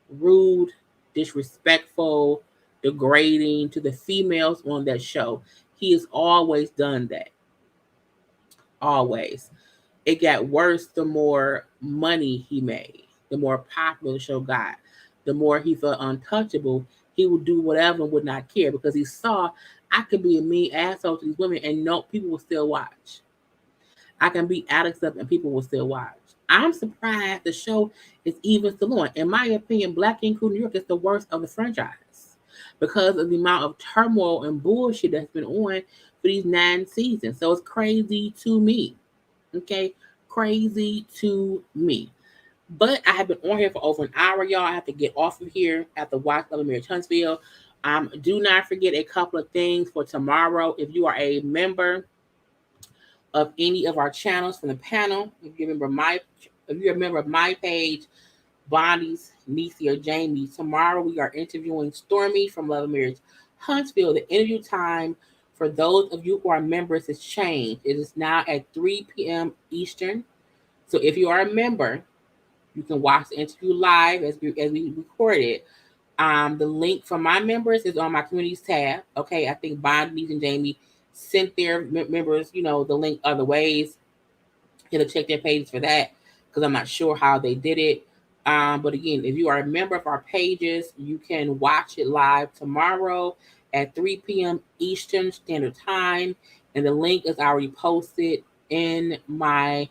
rude, disrespectful, degrading to the females on that show. He has always done that. Always. It got worse the more money he made, the more popular the show got, the more he felt untouchable. He would do whatever and would not care because he saw I could be a mean asshole to these women and no people will still watch. I can beat Alex up and people will still watch. I'm surprised the show is even still on. In my opinion, Black Ink Crew New York is the worst of the franchise because of the amount of turmoil and bullshit that's been on for these 9 seasons. So it's crazy to me. Okay? Crazy to me. But I have been on here for over an hour, y'all. I have to get off of here after watch Love and Marriage Huntsville. Do not forget a couple of things for tomorrow. If you are a member of any of our channels from the panel, if you're a member of my page, Bonnie's, Niecy, or Jamie, tomorrow we are interviewing Stormy from Love and Marriage Huntsville. The interview time for those of you who are members has changed. It is now at 3 p.m. Eastern. So if you are a member, you can watch the interview live as we record it. The link for my members is on my communities tab. Okay, I think Bonnie and Jamie sent their members, the link other ways. You to check their pages for that because I'm not sure how they did it. But again, if you are a member of our pages, you can watch it live tomorrow at 3 p.m. Eastern Standard Time. And the link is already posted on my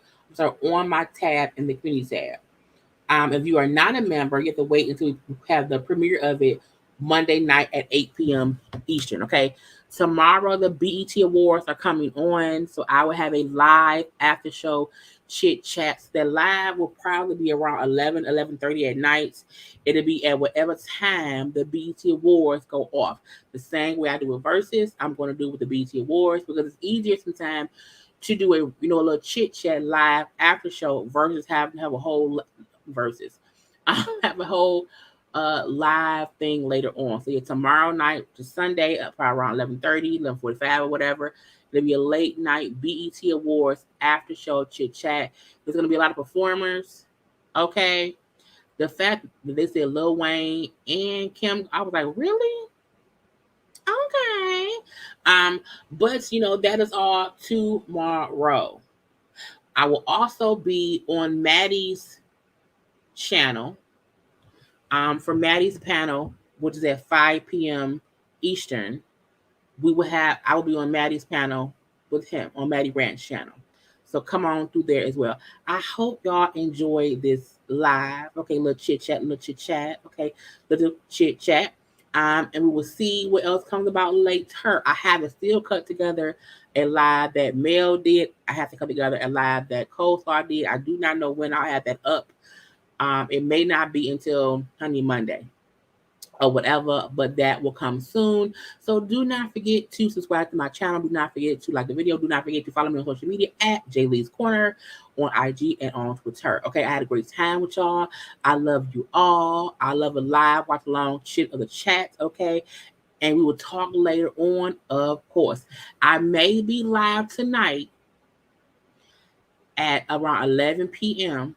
tab in the community tab. If you are not a member, you have to wait until we have the premiere of it Monday night at 8 p.m. Eastern. Okay. Tomorrow, the BET Awards are coming on. So I will have a live after show chit chats. The live will probably be around 11:30 at night. It'll be at whatever time the BET Awards go off. The same way I do with Versus, I'm going to do with the BET Awards because it's easier sometimes to do a a little chit chat live after show versus having to have a whole versus. I have a whole live thing later on. So yeah, tomorrow night to Sunday, probably around 11:30, 11:45 or whatever. It'll be a late night BET Awards after show chit chat. There's gonna be a lot of performers. Okay. The fact that they said Lil Wayne and Kim, I was like, really? Okay. But that is all tomorrow. I will also be on Maddie's channel. For Maddie's panel, which is at 5 p.m. Eastern. I will be on Maddie's panel with him on Maddie Ranch channel. So come on through there as well. I hope y'all enjoy this live. Okay, little chit chat. Okay, little chit chat. And we will see what else comes about later. I haven't still cut together a live that Mel did. I have to cut together a live that Coleslaw did. I do not know when I'll have that up. It may not be until Monday or whatever, but that will come soon. So do not forget to subscribe to my channel. Do not forget to like the video. Do not forget to follow me on social media at JayLeesCorner on IG and on Twitter. Okay, I had a great time with y'all. I love you all. I love a live watch along shit of the chat. Okay, and we will talk later on. Of course, I may be live tonight at around 11 p.m.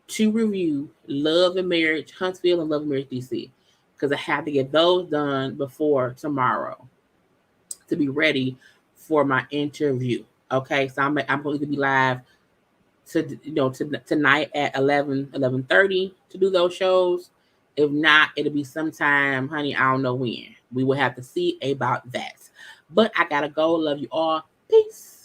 to review Love and Marriage Huntsville and Love and Marriage DC, because I have to get those done before tomorrow to be ready for my interview. Okay, so I'm going to be live tonight at 11:30 to do those shows. If not, it'll be sometime, honey, I don't know when. We will have to see about that. But I gotta go. Love you all. Peace.